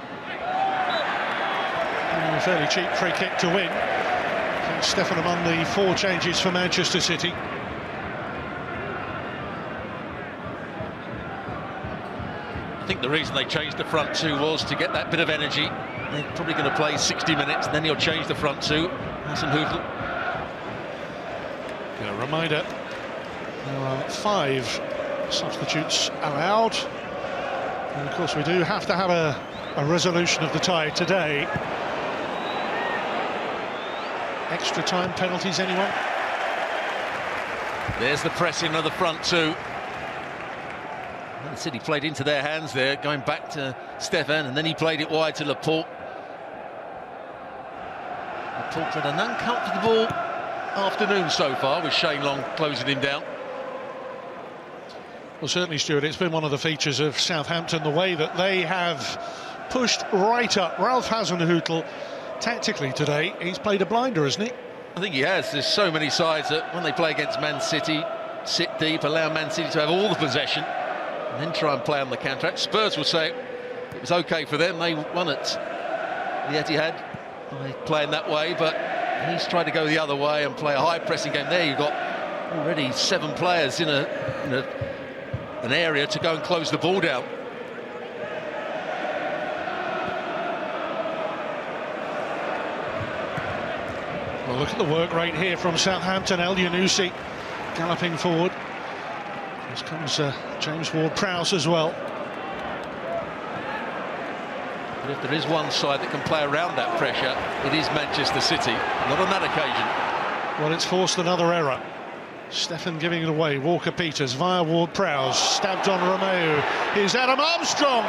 A fairly cheap free kick to win. Stefan among the 4 changes for Manchester City. I think the reason they changed the front two was to get that bit of energy. They're probably going to play 60 minutes, and then he'll change the front two. Hasenhüttl. A reminder, there are 5 substitutes allowed. And of course we do have to have a resolution of the tie today. Extra time penalties, anyone? There's the pressing of the front two. Man City played into their hands there, going back to Stefan, and then he played it wide to Laporte. Laporte had an uncomfortable afternoon so far, with Shane Long closing him down. Well, certainly, Stuart, it's been one of the features of Southampton, the way that they have pushed right up. Ralph Hasenhüttl, tactically today, he's played a blinder, hasn't he? I think he has. There's so many sides that when they play against Man City, sit deep, allow Man City to have all the possession, and then try and play on the counter-attack. Spurs will say it was okay for them. They won at the Etihad by playing that way, but he's tried to go the other way and play a high-pressing game. There you've got already 7 players in an area to go and close the ball down. Well, look at the work rate here from Southampton. El Yunusi galloping forward. Here comes James Ward-Prowse as well. But if there is one side that can play around that pressure, it is Manchester City. Not on that occasion. Well, it's forced another error. Stefan giving it away. Walker-Peters via Ward-Prowse. Stabbed on Romeo. Here's Adam Armstrong.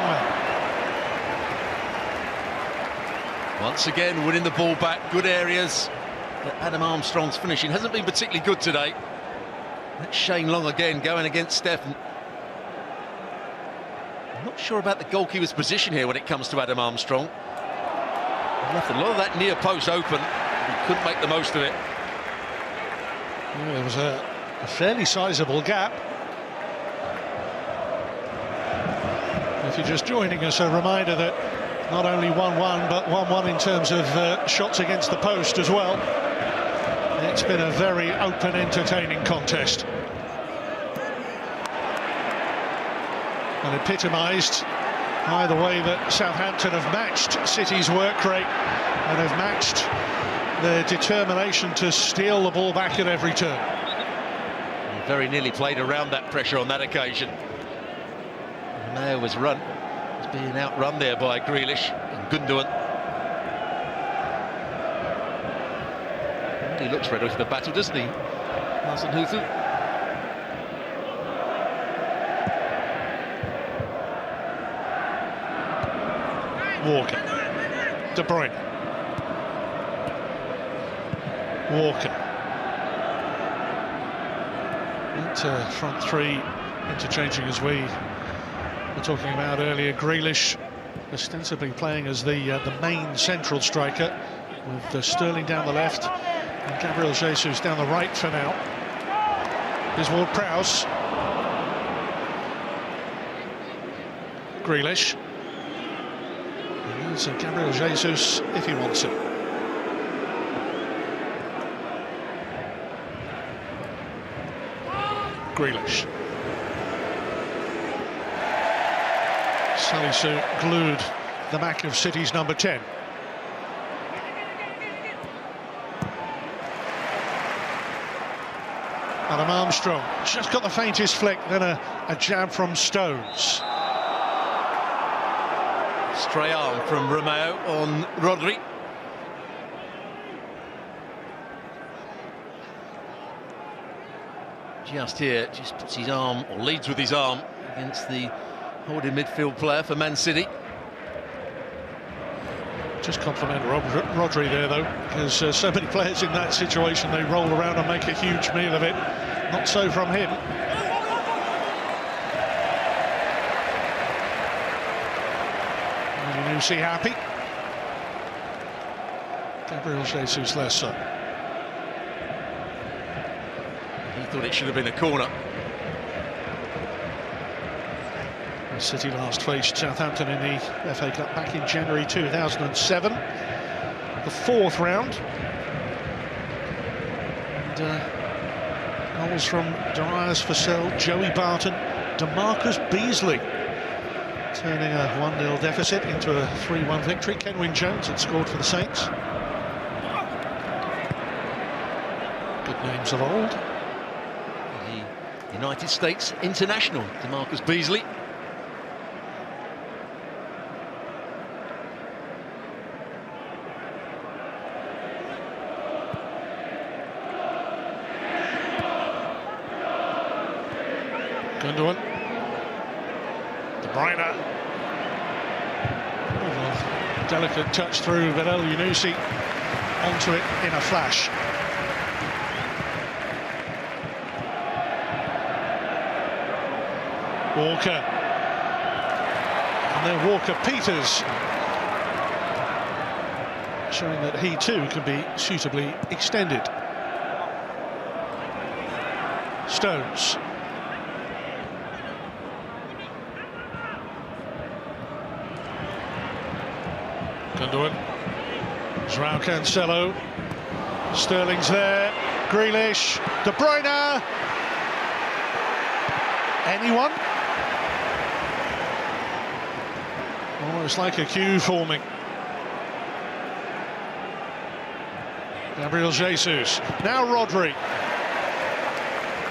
Once again, winning the ball back. Good areas. But Adam Armstrong's finishing hasn't been particularly good today. That's Shane Long again going against Stefan. I'm not sure about the goalkeeper's position here when it comes to Adam Armstrong. He left a lot of that near post open. He couldn't make the most of it. Well, there was a fairly sizable gap. If you're just joining us, a reminder that not only 1-1, but 1-1 in terms of shots against the post as well. It's been a very open, entertaining contest. And epitomised by the way that Southampton have matched City's work rate and have matched their determination to steal the ball back at every turn. He very nearly played around that pressure on that occasion. Romeo was being outrun there by Grealish and Gundogan. He looks ready for the battle, doesn't he? Hasenhüttl. Walker. De Bruyne. Walker. Into front three, interchanging as we were talking about earlier. Grealish ostensibly playing as the main central striker, with Sterling down the left and Gabriel Jesus down the right for now. Here's Ward-Prowse. Grealish. And Gabriel Jesus if he wants it. Grealish. Salisu glued the back of City's number 10. Adam Armstrong just got the faintest flick, then a jab from Stones. Stray arm from Romeo on Rodri. Just here, just puts his arm, or leads with his arm, against the holding midfield player for Man City. Just compliment Rodri there, though, because so many players in that situation, they roll around and make a huge meal of it. Not so from him. And you see happy. Gabriel Jesus less so. thought it should have been a corner. City last faced Southampton in the FA Cup back in January 2007, the fourth round. And goals from Darius Vassell, Joey Barton, DeMarcus Beasley, turning a 1-0 deficit into a 3-1 victory. Kenwyne Jones had scored for the Saints. Good names of old. The United States international, DeMarcus Beasley. Gundogan, Bruyne, delicate touch through, but El Yunusi onto it in a flash. Walker, and then Walker-Peters, showing that he too can be suitably extended. Stones. Gundogan, João Cancelo, Sterling's there, Grealish, De Bruyne, anyone? Almost like a queue forming. Gabriel Jesus, now Rodri,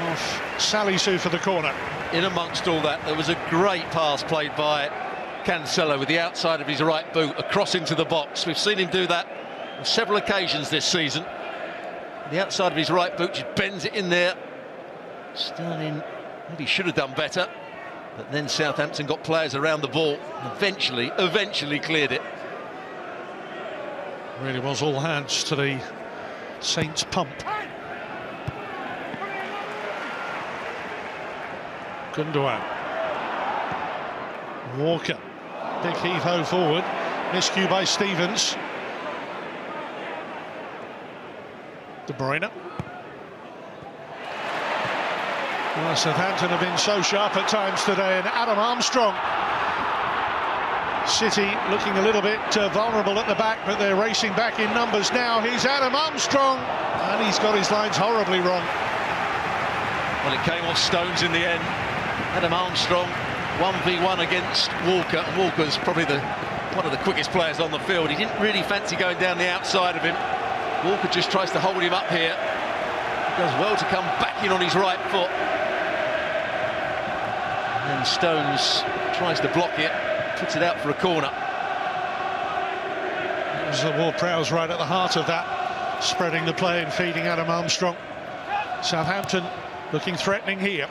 off Salisu for the corner. In amongst all that, there was a great pass played by Cancelo with the outside of his right boot across into the box. We've seen him do that on several occasions this season. The outside of his right boot just bends it in there. Sterling maybe should have done better, but then Southampton got players around the ball and eventually cleared it. Really was all hands to the Saints pump. Gundogan, Walker, big heave-ho forward, miscue by Stevens. De Bruyne. Well, Southampton have been so sharp at times today, and Adam Armstrong. City looking a little bit vulnerable at the back, but they're racing back in numbers now. Here's Adam Armstrong, and he's got his lines horribly wrong. Well, it came off Stones in the end. Adam Armstrong 1v1 against Walker, and Walker's probably one of the quickest players on the field. He didn't really fancy going down the outside of him. Walker just tries to hold him up here. He does well to come back in on his right foot. And then Stones tries to block it, puts it out for a corner. Ward-Prowse right at the heart of that, spreading the play and feeding Adam Armstrong. Southampton looking threatening here.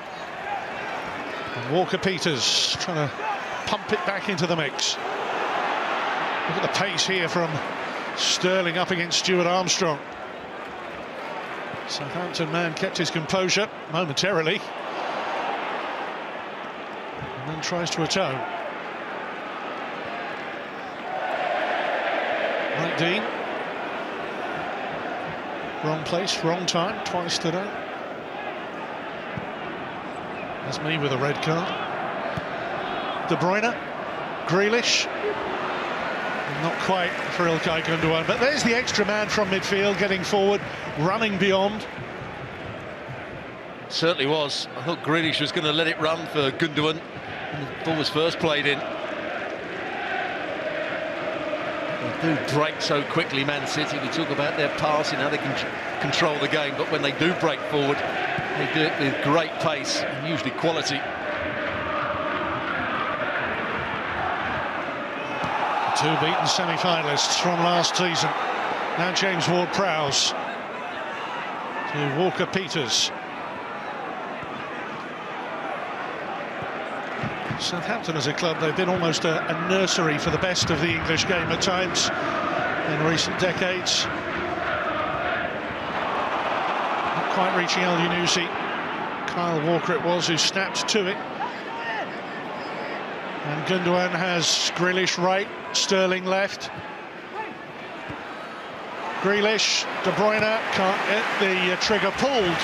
And Walker-Peters trying to pump it back into the mix. Look at the pace here from Sterling up against Stuart Armstrong. Southampton man kept his composure momentarily, and then tries to atone. Mike Dean. Wrong place, wrong time, twice today. That's me with a red card. De Bruyne, Grealish. Not quite for Ilkay Gundogan, but there's the extra man from midfield getting forward, running beyond. Certainly was. I thought Grealish was going to let it run for Gundogan when the ball was first played in. They do break so quickly, Man City. We talk about their passing, how they can control the game, but when they do break forward, they do it with great pace and usually quality. Two beaten semi-finalists from last season. Now James Ward-Prowse to Walker-Peters. Southampton as a club, they've been almost a nursery for the best of the English game at times in recent decades. Not quite reaching El Yunusi. Kyle Walker it was who snapped to it. And Gundogan has Grealish right, Sterling left. Grealish, De Bruyne can't get the trigger pulled.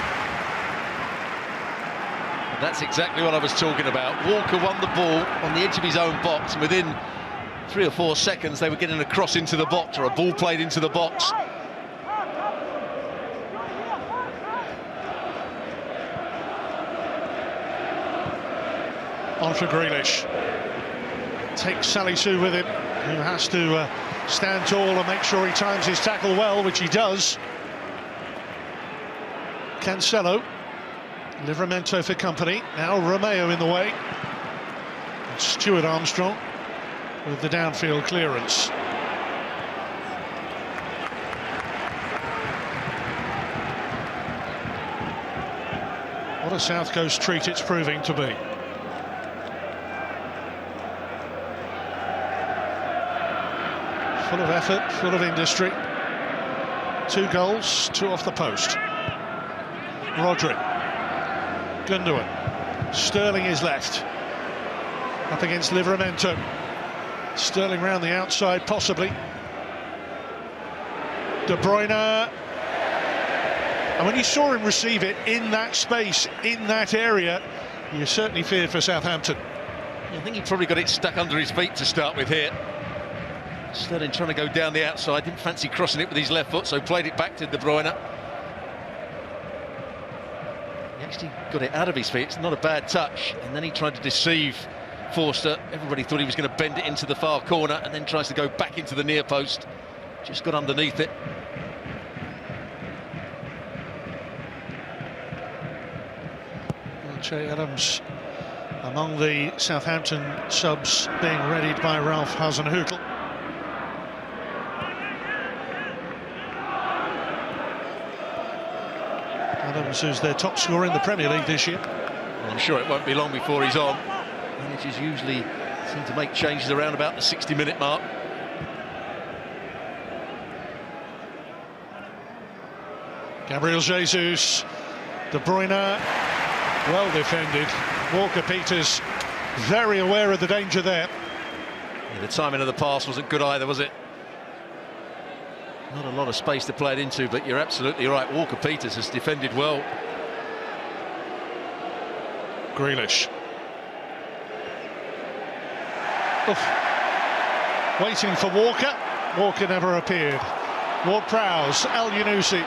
That's exactly what I was talking about. Walker won the ball on the edge of his own box, and within 3 or 4 seconds they were getting a cross into the box or a ball played into the box. On for Grealish. Takes Salisu with him, who has to stand tall and make sure he times his tackle well, which he does. Cancelo. Livramento for company. Now Romeo in the way. And Stuart Armstrong with the downfield clearance. What a South Coast treat it's proving to be. Full of effort, full of industry. 2 goals, 2 off the post. Rodri. Gundogan. Sterling is left. Up against Livramento. Sterling round the outside, possibly. De Bruyne. And when you saw him receive it in that space, in that area, you certainly feared for Southampton. I think he probably got it stuck under his feet to start with here. Sterling trying to go down the outside, didn't fancy crossing it with his left foot, so played it back to De Bruyne. He actually got it out of his feet, it's not a bad touch, and then he tried to deceive Forster. Everybody thought he was going to bend it into the far corner, and then tries to go back into the near post. Just got underneath it. Che Adams among the Southampton subs being readied by Ralph Hasenhüttl. Adams, who's their top scorer in the Premier League this year. Well, I'm sure it won't be long before he's on. Managers usually seem to make changes around about the 60-minute mark. Gabriel Jesus, De Bruyne, well defended. Walker-Peters very aware of the danger there. Yeah, the timing of the pass wasn't good either, was it? Not a lot of space to play it into, but you're absolutely right. Walker-Peters has defended well. Grealish. Oof. Waiting for Walker. Walker never appeared. Ward-Prowse, El Yunusi.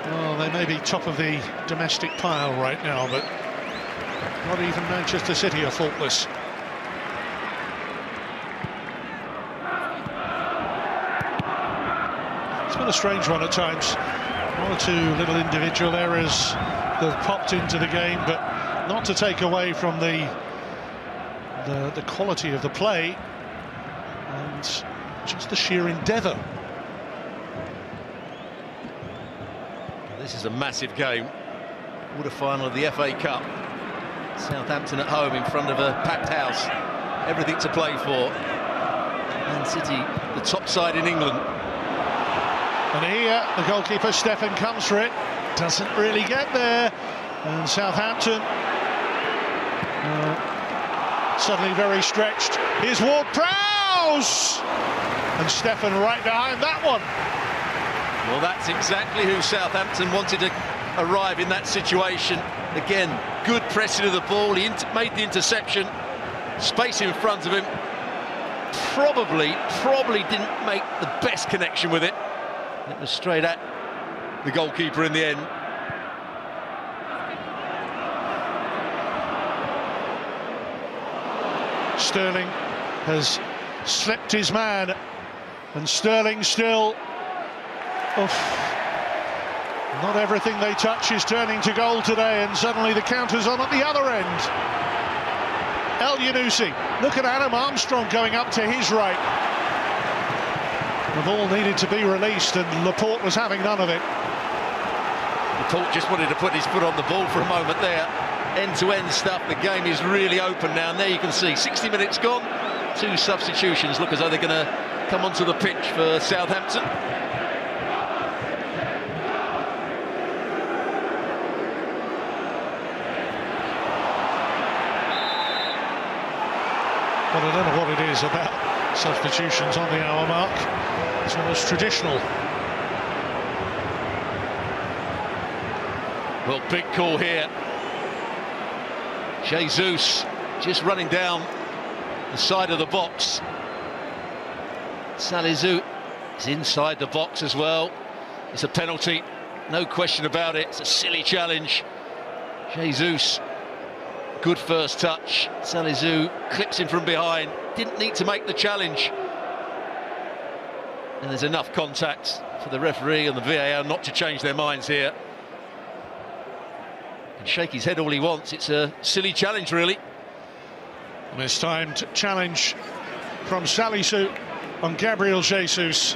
Well, they may be top of the domestic pile right now, but not even Manchester City are faultless. It's been a strange one at times. 1 or 2 little individual errors that have popped into the game, but not to take away from the quality of the play and just the sheer endeavour. This is a massive game. Quarter-final of the FA Cup. Southampton at home in front of a packed house. Everything to play for. Man City, the top side in England. And here, the goalkeeper, Stefan, comes for it. Doesn't really get there. And Southampton suddenly very stretched. Here's Ward-Prowse! And Stefan right behind that one. Well, that's exactly who Southampton wanted to arrive in that situation. Again, good pressing of the ball. He made the interception. Space in front of him. Probably didn't make the best connection with it. It was straight at the goalkeeper in the end. Sterling has slipped his man, and Sterling still... Oof. Not everything they touch is turning to goal today, and suddenly the counter's on at the other end. El Yunusi, look at Adam Armstrong going up to his right. The ball needed to be released, and Laporte was having none of it. Laporte just wanted to put his foot on the ball for a moment there. End-to-end stuff. The game is really open now, and there you can see 60 minutes gone. 2 substitutions look as though they're going to come onto the pitch for Southampton. Well, I don't know what it is about substitutions on the hour mark. It's almost traditional. Well, big call here. Jesus just running down the side of the box. Salisu is inside the box as well. It's a penalty, no question about it. It's a silly challenge. Jesus, good first touch. Salisu clips in from behind. Didn't need to make the challenge. And there's enough contact for the referee and the VAR not to change their minds here. He can shake his head all he wants. It's a silly challenge, really. Mistimed challenge from Salisu on Gabriel Jesus,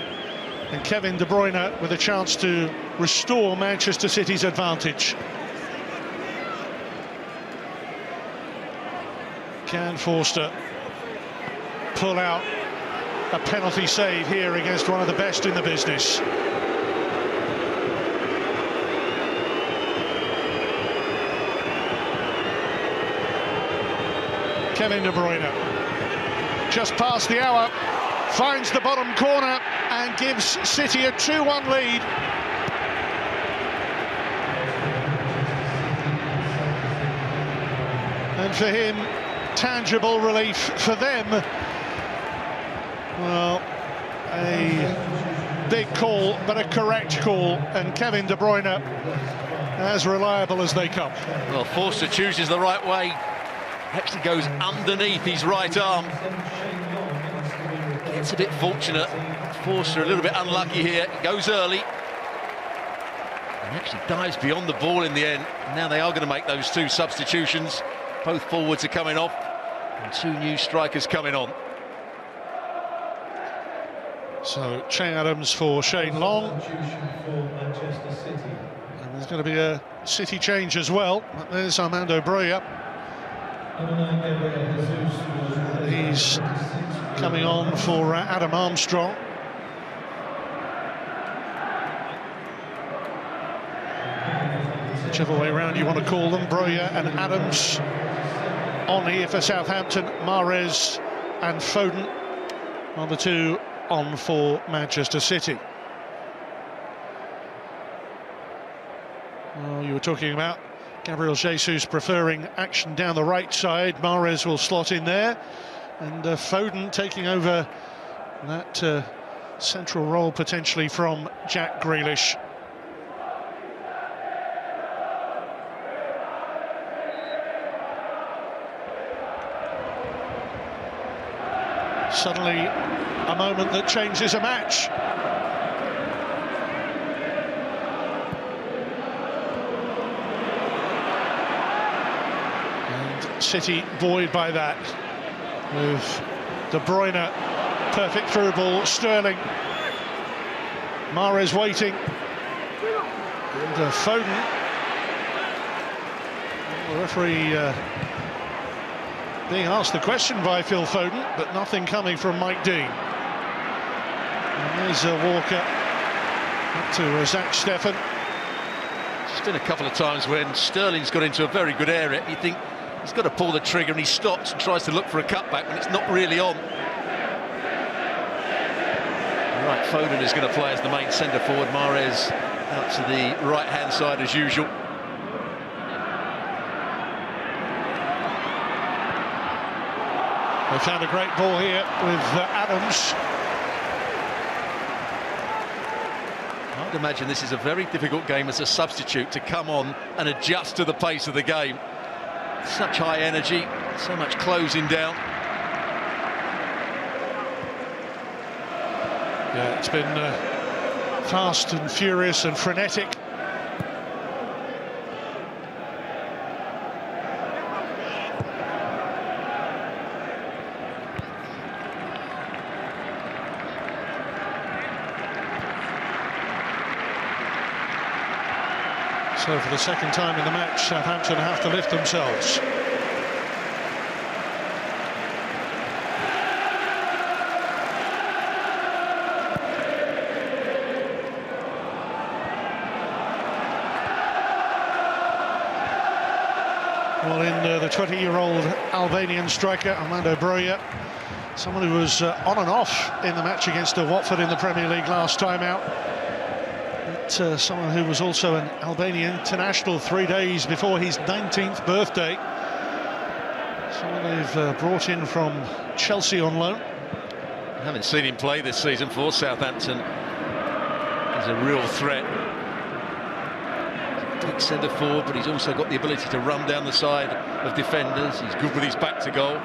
and Kevin De Bruyne with a chance to restore Manchester City's advantage. Can Forster pull out a penalty save here against one of the best in the business? Kevin De Bruyne, just past the hour, finds the bottom corner and gives City a 2-1 lead. And for him, tangible relief. For them, well, a big call, but a correct call, and Kevin De Bruyne as reliable as they come. Well, Forster chooses the right way. Actually goes underneath his right arm. Gets a bit fortunate. Forster a little bit unlucky here. He goes early. And actually dives beyond the ball in the end. Now they are going to make those two substitutions. Both forwards are coming off. And two new strikers coming on. So Che Adams for Shane Long. And there's going to be a City change as well. There's Armando Broja. He's coming on for Adam Armstrong. Whichever way around you want to call them, Broja and Adams on here for Southampton. Mahrez and Foden are the two on for Manchester City. Well, you were talking about Gabriel Jesus preferring action down the right side. Mahrez will slot in there, and Foden taking over that central role potentially from Jack Grealish. Suddenly a moment that changes a match. City buoyed by that, with De Bruyne, perfect through ball. Sterling, Mahrez waiting, and Foden. The referee being asked the question by Phil Foden, but nothing coming from Mike Dean. And there's Walker up to Zach Steffen. There's been a couple of times when Sterling's got into a very good area. You think he's got to pull the trigger, and he stops and tries to look for a cutback when it's not really on. Right, Foden is going to play as the main centre forward. Mahrez out to the right-hand side as usual. They found a great ball here with Adams. I'd imagine this is a very difficult game as a substitute to come on and adjust to the pace of the game. Such high energy, so much closing down. Yeah, it's been fast and furious and frenetic. So for the second time in the match, Southampton have to lift themselves. Well, in the 20-year-old Albanian striker, Armando Broja, Someone who was on and off in the match against Watford in the Premier League last time out. But someone who was also an Albanian international 3 days before his 19th birthday. Someone they've brought in from Chelsea on loan. I haven't seen him play this season for Southampton. He's a real threat. Big centre forward, but he's also got the ability to run down the side of defenders. He's good with his back to goal.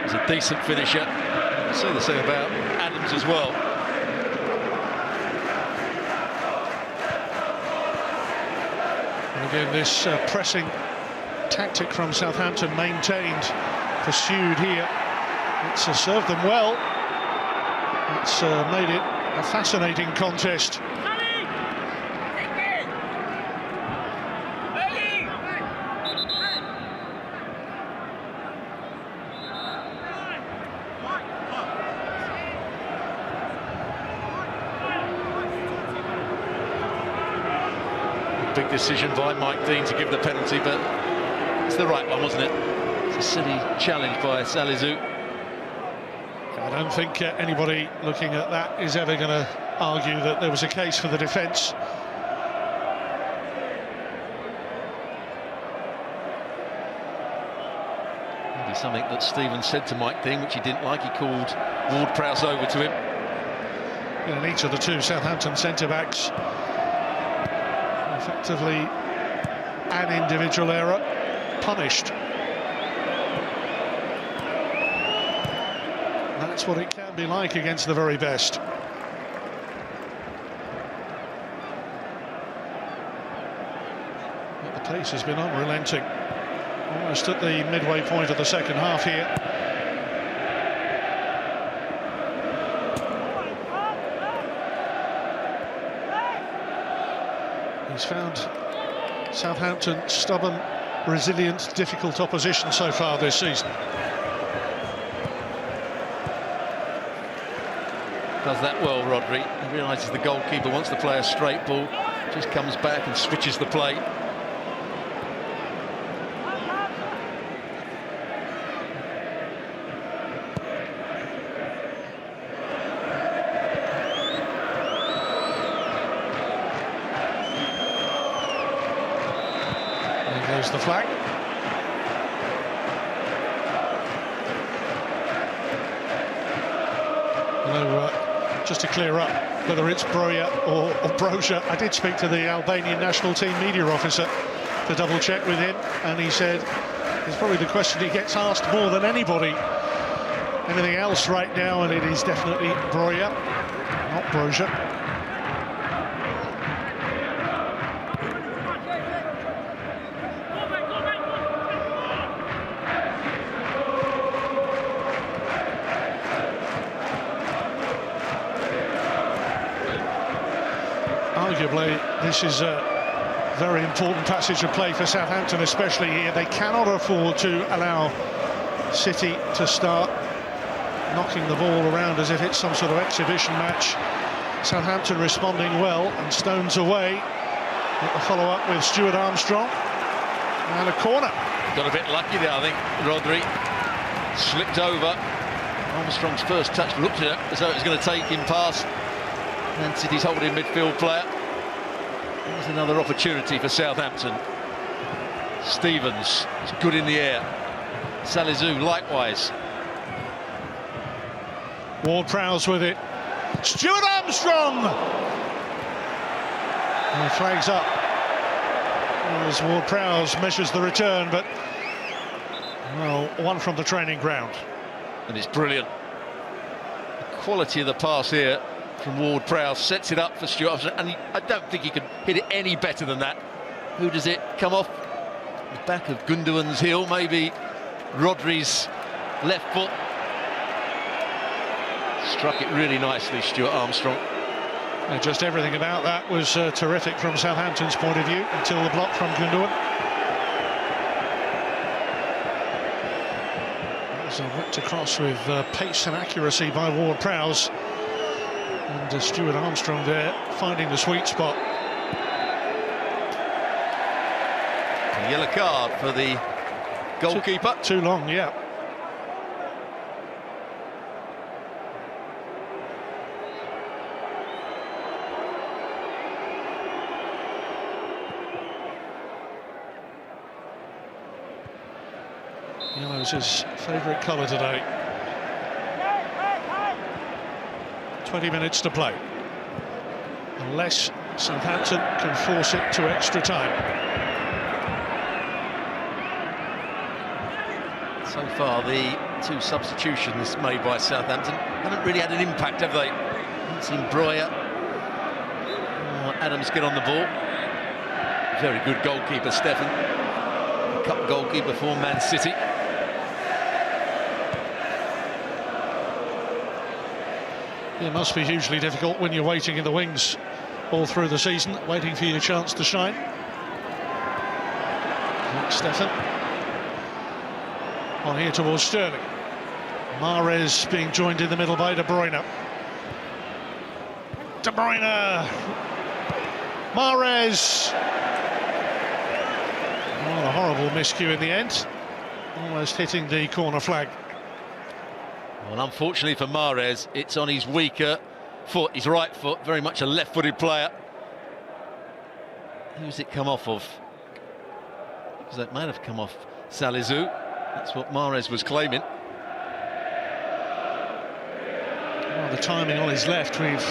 He's a decent finisher. I'll say the same about Adams as well. And again, this pressing tactic from Southampton maintained, pursued here. It's served them well. It's made it a fascinating contest. Big decision by Mike Dean to give the penalty, but it's the right one, wasn't it? It's a silly challenge by Salisu. I don't think anybody looking at that is ever going to argue that there was a case for the defence. Maybe something that Stevens said to Mike Dean, which he didn't like. He called Ward-Prowse over to him. And each of the two Southampton centre-backs, effectively an individual error, punished. That's what it can be like against the very best. But the pace has been unrelenting. Almost at the midway point of the second half here. He's found Southampton stubborn, resilient, difficult opposition so far this season. Does that well, Rodri. He realises the goalkeeper wants to play a straight ball, just comes back and switches the play. There goes the flag. Just to clear up whether it's Bruyne or Broja, I did speak to the Albanian national team media officer to double check with him, and he said it's probably the question he gets asked more than anything else right now, and it is definitely Bruyne, not Broja. Arguably, this is a very important passage of play for Southampton, especially here. They cannot afford to allow City to start knocking the ball around as if it's some sort of exhibition match. Southampton responding well, and Stones away. At the follow-up with Stuart Armstrong. And a corner. Got a bit lucky there, I think, Rodri. Slipped over. Armstrong's first touch looked at it as though it was going to take him past Man City's holding midfield player. There's another opportunity for Southampton. Stevens is good in the air. Salisu likewise. Ward-Prowse with it. Stuart Armstrong! And the flag's up as Ward-Prowse measures the return, but well, one from the training ground. And it's brilliant. The quality of the pass here from Ward-Prowse sets it up for Stuart Armstrong, and I don't think he could hit it any better than that. Who does it come off? The back of Gundogan's heel, maybe Rodri's left foot. Struck it really nicely, Stuart Armstrong. And just everything about that was terrific from Southampton's point of view until the block from Gundogan. There's a whipped across with pace and accuracy by Ward-Prowse. And Stuart Armstrong there finding the sweet spot. A yellow card for the goalkeeper. Too long, yeah. Yellow's his favourite colour today. 20 minutes to play. Unless Southampton can force it to extra time. So far, the two substitutions made by Southampton haven't really had an impact, have they? Haven't seen Bruyne or Adams get on the ball. Very good goalkeeper, Stefan. Cup goalkeeper for Man City. It must be hugely difficult when you're waiting in the wings all through the season, waiting for your chance to shine. Stefan on here towards Sterling. Mahrez being joined in the middle by De Bruyne. De Bruyne. Mahrez. Oh, a horrible miscue in the end. Almost hitting the corner flag. Well, unfortunately for Mahrez, it's on his weaker foot, his right foot, very much a left-footed player. Who's it come off of? Because that might have come off Salisu. That's what Mahrez was claiming. Well, the timing on his left we've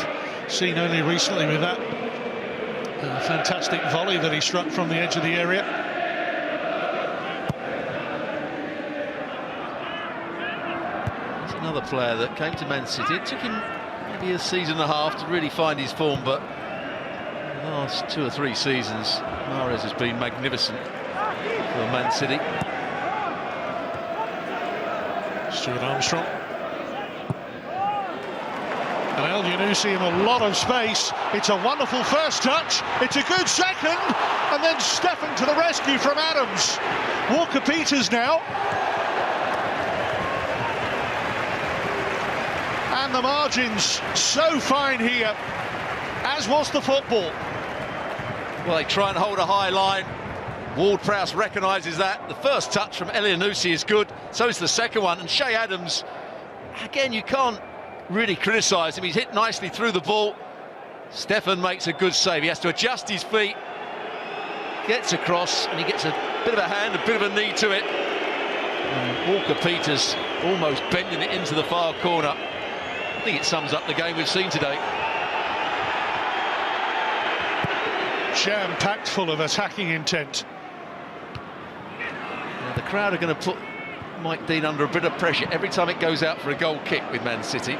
seen only recently with that fantastic volley that he struck from the edge of the area. Another player that came to Man City. It took him maybe a season and a half to really find his form, but the last 2 or 3 seasons, Mahrez has been magnificent for Man City. Stuart Armstrong. And El Yunusi in a lot of space. It's a wonderful first touch. It's a good second. And then Stefan to the rescue from Adams. Walker-Peters now. And the margins so fine here, as was the football. Well, they try and hold a high line. Ward-Prowse recognises that. The first touch from El Yunusi is good, so is the second one. And Che Adams, again, you can't really criticise him. He's hit nicely through the ball. Stefan makes a good save. He has to adjust his feet, gets across, and he gets a bit of a hand, a bit of a knee to it. And Walker-Peters almost bending it into the far corner. I think it sums up the game we've seen today. Jam-packed full of attacking intent. Now, the crowd are going to put Mike Dean under a bit of pressure every time it goes out for a goal kick with Man City.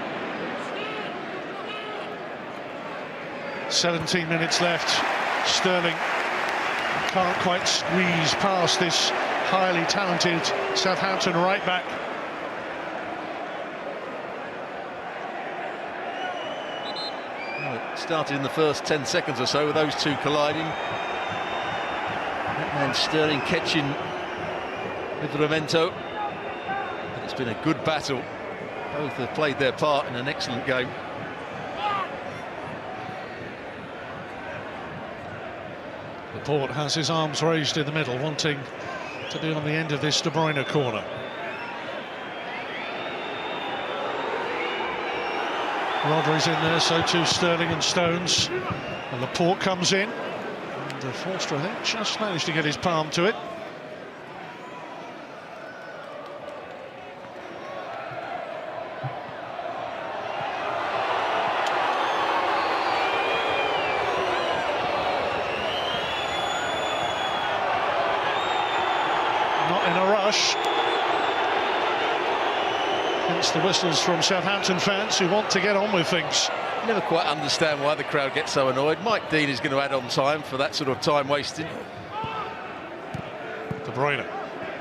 17 minutes left. Sterling can't quite squeeze past this highly talented Southampton right back. It started in the first 10 seconds or so with those two colliding. That man Sterling catching with Livramento. But it's been a good battle. Both have played their part in an excellent game. Laporte has his arms raised in the middle, wanting to be on the end of this De Bruyne corner. Rodri's in there, so too Sterling and Stones. And Laporte comes in. And Forster, I think, just managed to get his palm to it. Not in a rush. Hence the whistles from Southampton fans who want to get on with things. Never quite understand why the crowd gets so annoyed. Mike Dean is going to add on time for that sort of time wasting. De Bruyne,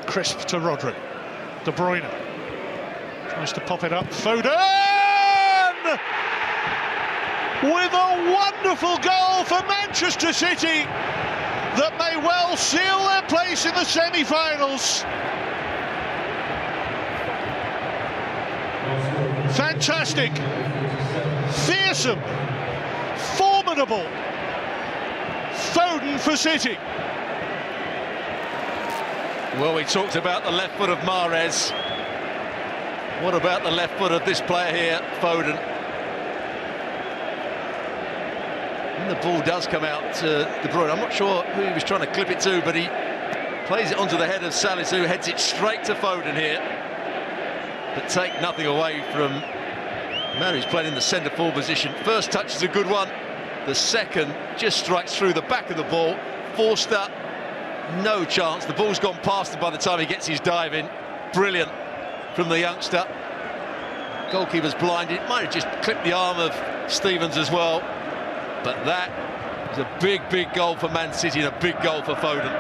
crisp to Rodri. De Bruyne tries to pop it up. Foden! With a wonderful goal for Manchester City that may well seal their place in the semi-finals. Fantastic, fearsome, formidable. Foden for City. Well, we talked about the left foot of Mahrez. What about the left foot of this player here, Foden? When the ball does come out to De Bruyne, I'm not sure who he was trying to clip it to, but he Plays it onto the head of Salisu, heads it straight to Foden here. But take nothing away from the man who's playing in the centre-forward position. First touch is a good one. The second just strikes through the back of the ball. Forster, no chance. The ball's gone past him by the time he gets his dive in. Brilliant from the youngster. Goalkeeper's blinded. Might have just clipped the arm of Stevens as well. But that is a big, big goal for Man City and a big goal for Foden.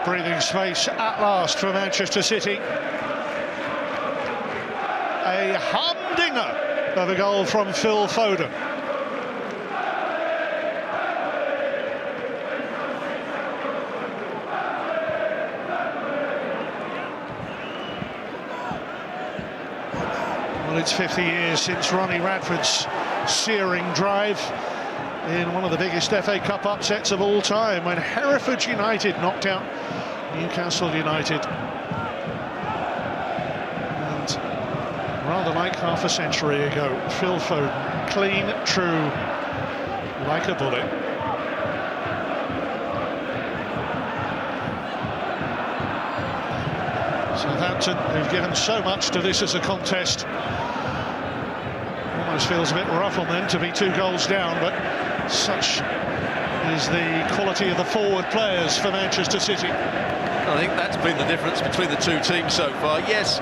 Breathing space at last for Manchester City. A humdinger of a goal from Phil Foden. Well, it's 50 years since Ronnie Radford's searing drive in one of the biggest FA Cup upsets of all time, when Hereford United knocked out Newcastle United. And rather like half a century ago, Phil Foden, clean, true, like a bullet. Southampton, who've given so much to this as a contest, almost feels a bit rough on them to be 2 goals down, but such is the quality of the forward players for Manchester City. I think that's been the difference between the two teams so far. Yes,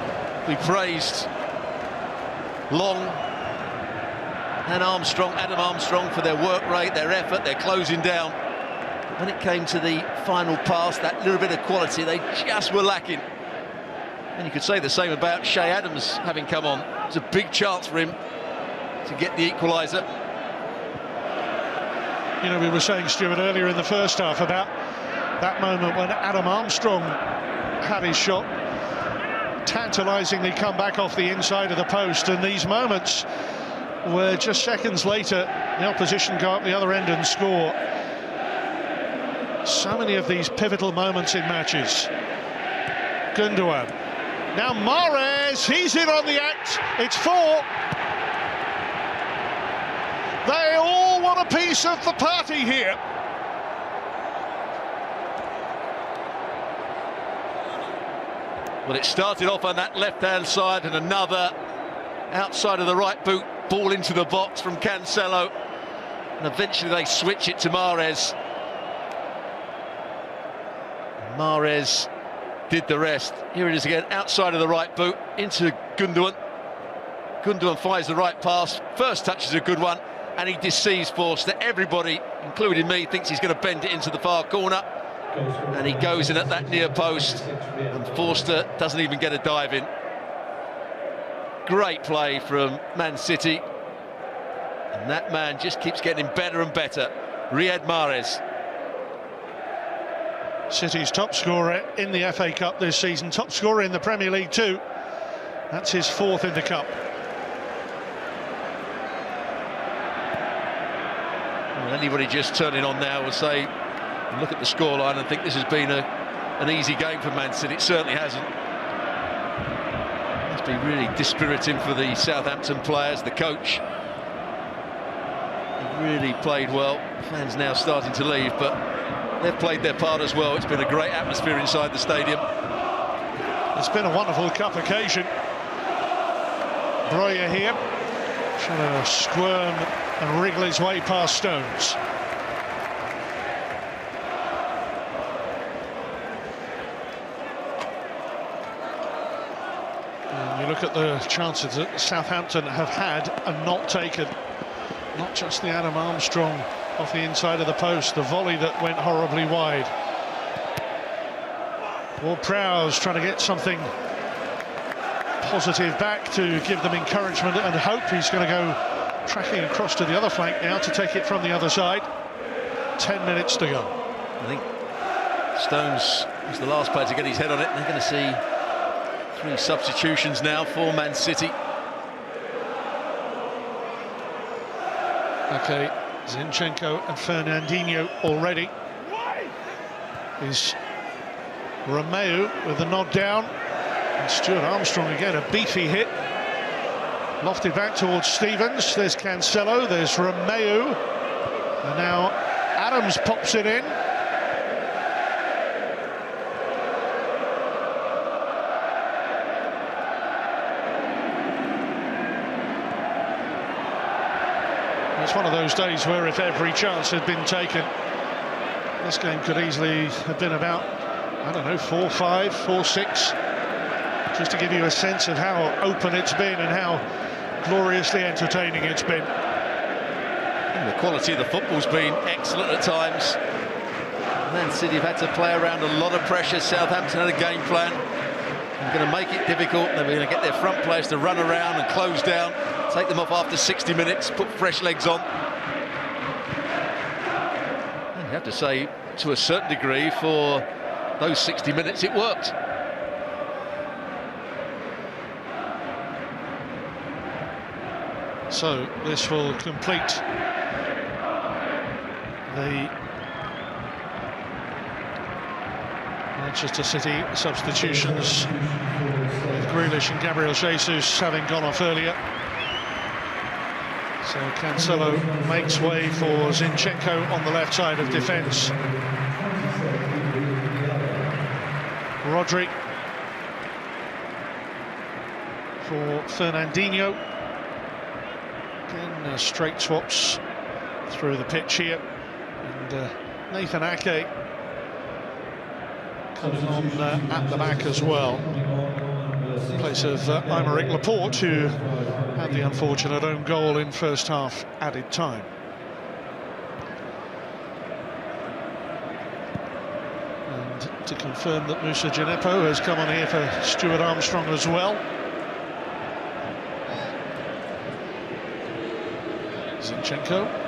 we praised Long and Adam Armstrong for their work rate, their effort, their closing down. But when it came to the final pass, that little bit of quality, they just were lacking. And you could say the same about Shea Adams having come on. It's a big chance for him to get the equaliser. You know, we were saying, Stuart, earlier in the first half about that moment when Adam Armstrong had his shot tantalisingly come back off the inside of the post, and these moments where just seconds later the opposition go up the other end and score. So many of these pivotal moments in matches. Gundogan. Now Mahrez, he's in on the act. It's 4. They all want a piece of the party here. Well, it started off on that left-hand side, and another outside of the right boot, ball into the box from Cancelo, and eventually they switch it to Mahrez. Mahrez did the rest. Here it is again, outside of the right boot, into Gundogan. Gundogan fires the right pass. First touch is a good one, and he deceives Forster. Everybody, including me, thinks he's going to bend it into the far corner, and he goes in at that near post, and Forster doesn't even get a dive in. Great play from Man City, and that man just keeps getting better and better. Riyad Mahrez. City's top scorer in the FA Cup this season, top scorer in the Premier League too. That's his 4th in the Cup. Well, anybody just turning on now will say, look at the scoreline and think this has been an easy game for Man City. It certainly hasn't. Must be really dispiriting for the Southampton players, the coach. They've really played well. Fans now starting to leave, but they've played their part as well. It's been a great atmosphere inside the stadium. It's been a wonderful cup occasion. Bruyne here, trying to squirm and wriggle his way past Stones. And you look at the chances that Southampton have had and not taken. Not just the Adam Armstrong off the inside of the post, the volley that went horribly wide. Ward-Prowse trying to get something positive back to give them encouragement and hope. He's going to go tracking across to the other flank now to take it from the other side. 10 minutes to go. I think Stones was the last player to get his head on it. They're going to see 3 substitutions now for Man City. Okay, Zinchenko and Fernandinho already. Is Romeu with the nod down, and Stuart Armstrong again, a beefy hit, lofted back towards Stevens. There's Cancelo, there's Romeu, and now Adams pops it in. it's one of those days where if every chance had been taken, this game could easily have been about, I don't know, 4-5, 4-6, just to give you a sense of how open it's been and how gloriously entertaining it's been. And the quality of the football's been excellent at times. Man City have had to play around a lot of pressure. Southampton had a game plan. They're going to make it difficult. They're going to get their front players to run around and close down, take them off after 60 minutes, put fresh legs on. And you have to say, to a certain degree, for those 60 minutes, it worked. So this will complete the Manchester City substitutions, with Grealish and Gabriel Jesus having gone off earlier. So Cancelo makes way for Zinchenko on the left side of defence. Rodri for Fernandinho. Again, straight swaps through the pitch here. And Nathan Ake coming on at the back as well, in place of Aymeric Laporte, who had the unfortunate own goal in first half added time. And to confirm that Moussa Djenepo has come on here for Stuart Armstrong as well. Zinchenko.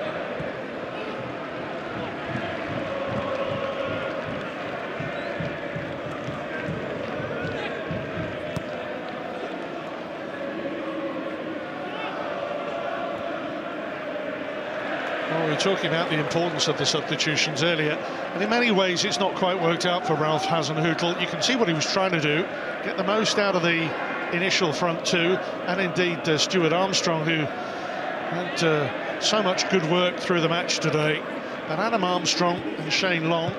We were talking about the importance of the substitutions earlier, and in many ways it's not quite worked out for Ralph Hasenhüttl. You can see what he was trying to do, get the most out of the initial front two, and indeed Stuart Armstrong, who had so much good work through the match today. But Adam Armstrong and Shane Long,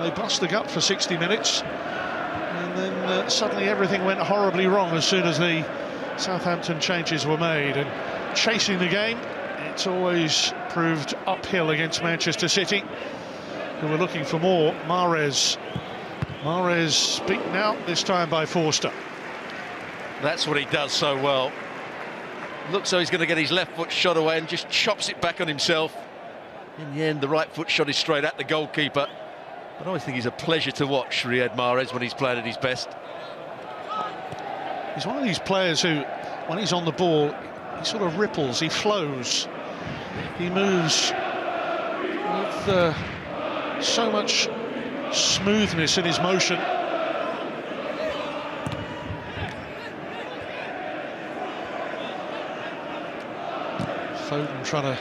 they bust the gut for 60 minutes, and then suddenly everything went horribly wrong as soon as the Southampton changes were made. And chasing the game, it's always proved uphill against Manchester City, who were looking for more. Mahrez beaten out this time by Forster. That's what he does so well. Looks like he's going to get his left foot shot away and just chops it back on himself. In the end, the right foot shot is straight at the goalkeeper. But I always think he's a pleasure to watch, Riyad Mahrez, when he's playing at his best. He's one of these players who, when he's on the ball, he sort of ripples, he flows. He moves with so much smoothness in his motion. Foden trying to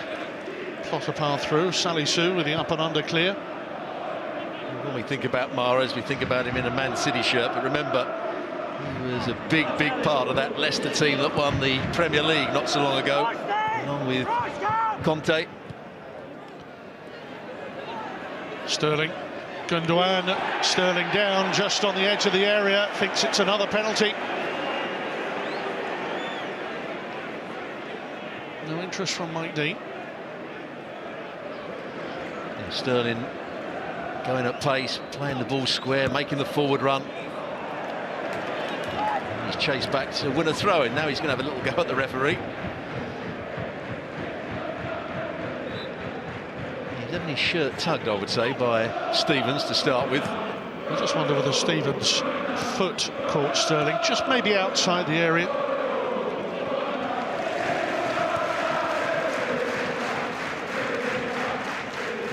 plot a path through. Salisu with the up and under clear. When we think about Mahrez, we think about him in a Man City shirt, but remember, he was a big part of that Leicester team that won the Premier League not so long ago, along with Conte. Sterling, Gundogan, Sterling down just on the edge of the area, thinks it's another penalty. No interest from Mike Dean. And Sterling going at pace, playing the ball square, making the forward run. And he's chased back to win a throw-in. Now he's going to have a little go at the referee. He's having his shirt tugged, I would say, by Stevens to start with. I just wonder whether Stevens' foot caught Sterling, just maybe outside the area.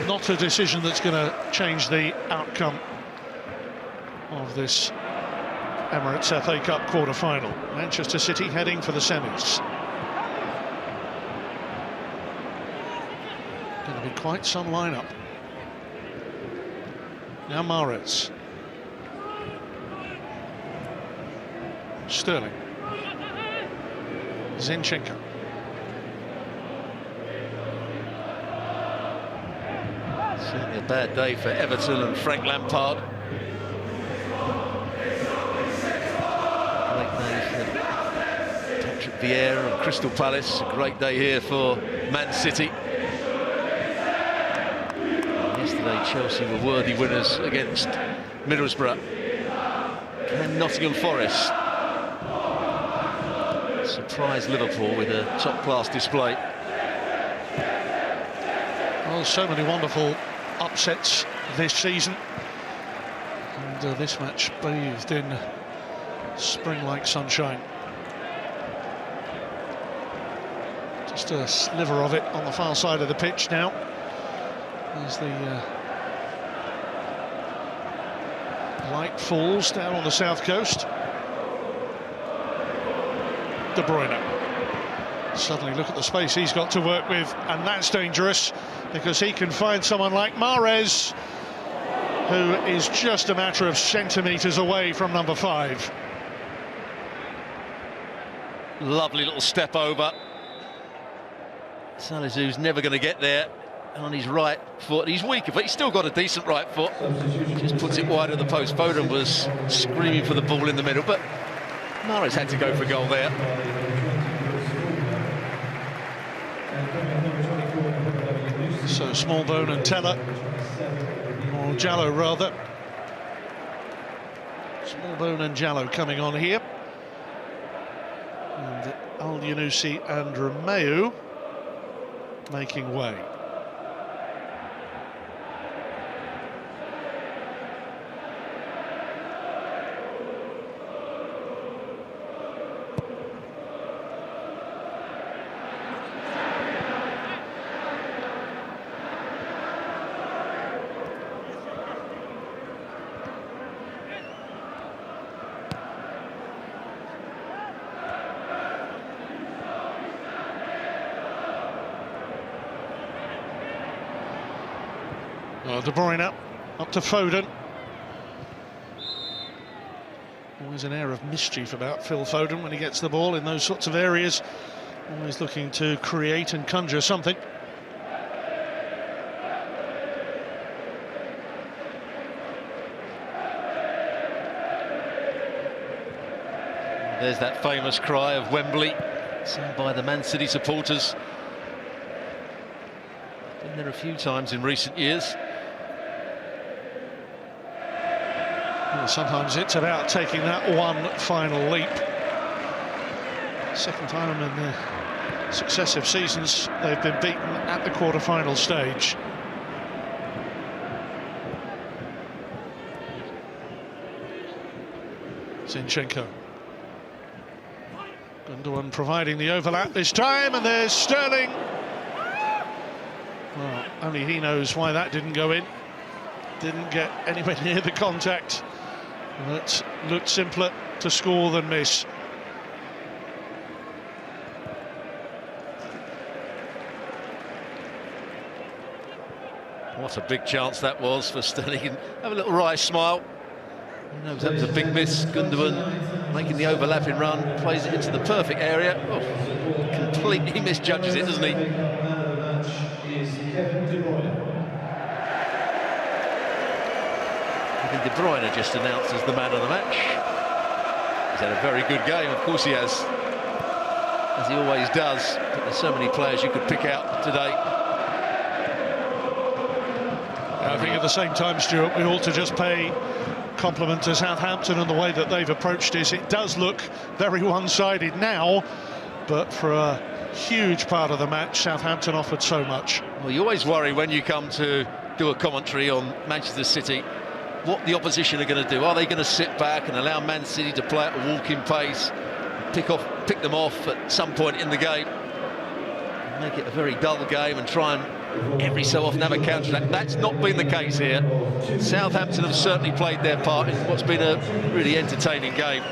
Not a decision that's going to change the outcome of this Emirates FA Cup quarter-final. Manchester City heading for the semis. Going to be quite some lineup. Now Mahrez. Sterling. Zinchenko. Certainly a bad day for Everton and Frank Lampard. Great day for Patrick Vieira and Crystal Palace. A great day here for Man City. yesterday Chelsea were worthy winners against Middlesbrough. Can Nottingham Forest surprise Liverpool with a top-class display? Well, so many wonderful upsets this season, and this match bathed in spring-like sunshine. Just a sliver of it on the far side of the pitch now. As the light falls down on the south coast. De Bruyne. Suddenly look at the space he's got to work with, and that's dangerous because he can find someone like Mahrez, who is just a matter of centimetres away from number 5. Lovely little step over. Salizu's never going to get there. And on his right foot, he's weaker, but he's still got a decent right foot. Just puts it wide of the post. Foden was screaming for the ball in the middle, but Mahrez had to go for goal there. So Smallbone and Teller, or Jallow rather. Smallbone and Jallow coming on here. And Al-Yunusi and Romeu making way. De Bruyne up to Foden. Always an air of mischief about Phil Foden when he gets the ball in those sorts of areas. Always looking to create and conjure something. There's that famous cry of Wembley, sung by the Man City supporters. Been there a few times in recent years. Well, sometimes it's about taking that one final leap. Second time in the successive seasons they've been beaten at the quarter-final stage. Zinchenko. Gundogan providing the overlap this time, and there's Sterling. Well, only he knows why that didn't go in. Didn't get anywhere near the contact. That looked simpler to score than miss. What a big chance that was for Sterling. Have a little wry smile. He knows that was a big miss. Gundogan making the overlapping run, plays it into the perfect area. Oh, completely misjudges it, doesn't he? De Bruyne just announced as the man of the match. He's had a very good game, of course he has, as he always does, but there's so many players you could pick out today. I think at the same time, Stuart, we ought to just pay compliment to Southampton and the way that they've approached this. It does look very one-sided now, but for a huge part of the match, Southampton offered so much. Well, you always worry when you come to do a commentary on Manchester City what the opposition are going to do. Are they going to sit back and allow Man City to play at a walking pace, pick them off at some point in the game, make it a very dull game and try and every so often have a counter-attack? That's not been the case here. Southampton have certainly played their part in what's been a really entertaining game,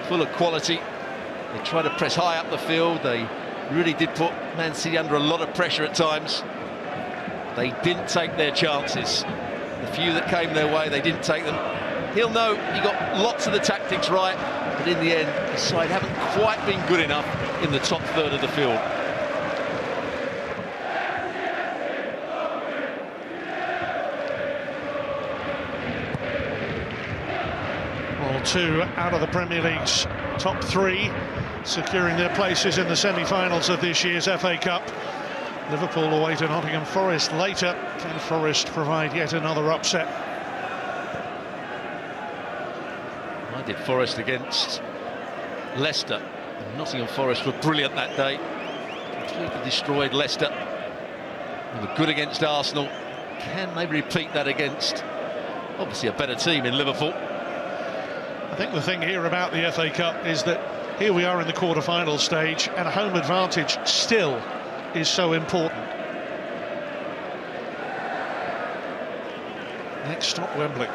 full of quality. They tried to press high up the field. They really did put Man City under a lot of pressure at times. They didn't take their chances. The few that came their way, they didn't take them. He'll know he got lots of the tactics right, but in the end, the side haven't quite been good enough in the top third of the field. Well, 2 out of the Premier League's top 3 securing their places in the semi-finals of this year's FA Cup. Liverpool away to Nottingham Forest later. Can Forest provide yet another upset? I did Forest against Leicester. Nottingham Forest were brilliant that day. Completely destroyed Leicester. They were good against Arsenal. Can they repeat that against, obviously, a better team in Liverpool? I think the thing here about the FA Cup is that here we are in the quarter-final stage, and a home advantage still is so important. Next stop, Wembley.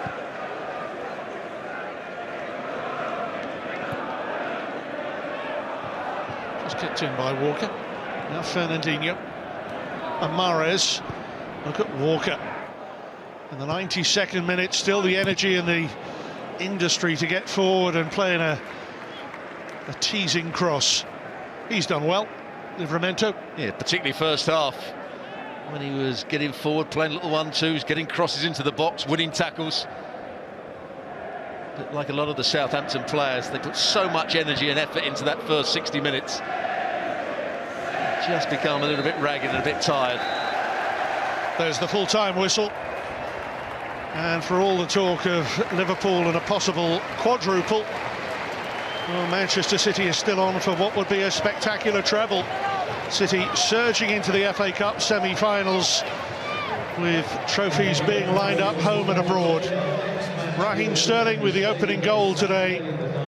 Just kicked in by Walker. Now Fernandinho. And Mahrez. Look at Walker. In the 92nd minute, still the energy and the industry to get forward and play in a teasing cross. He's done well, Livramento. Yeah, particularly first half, when he was getting forward, playing little 1-2s, getting crosses into the box, winning tackles. But like a lot of the Southampton players, they put so much energy and effort into that first 60 minutes. Just become a little bit ragged and a bit tired. There's the full-time whistle. And for all the talk of Liverpool and a possible quadruple, well, Manchester City is still on for what would be a spectacular treble. City surging into the FA Cup semi-finals with trophies being lined up home and abroad. Raheem Sterling with the opening goal today.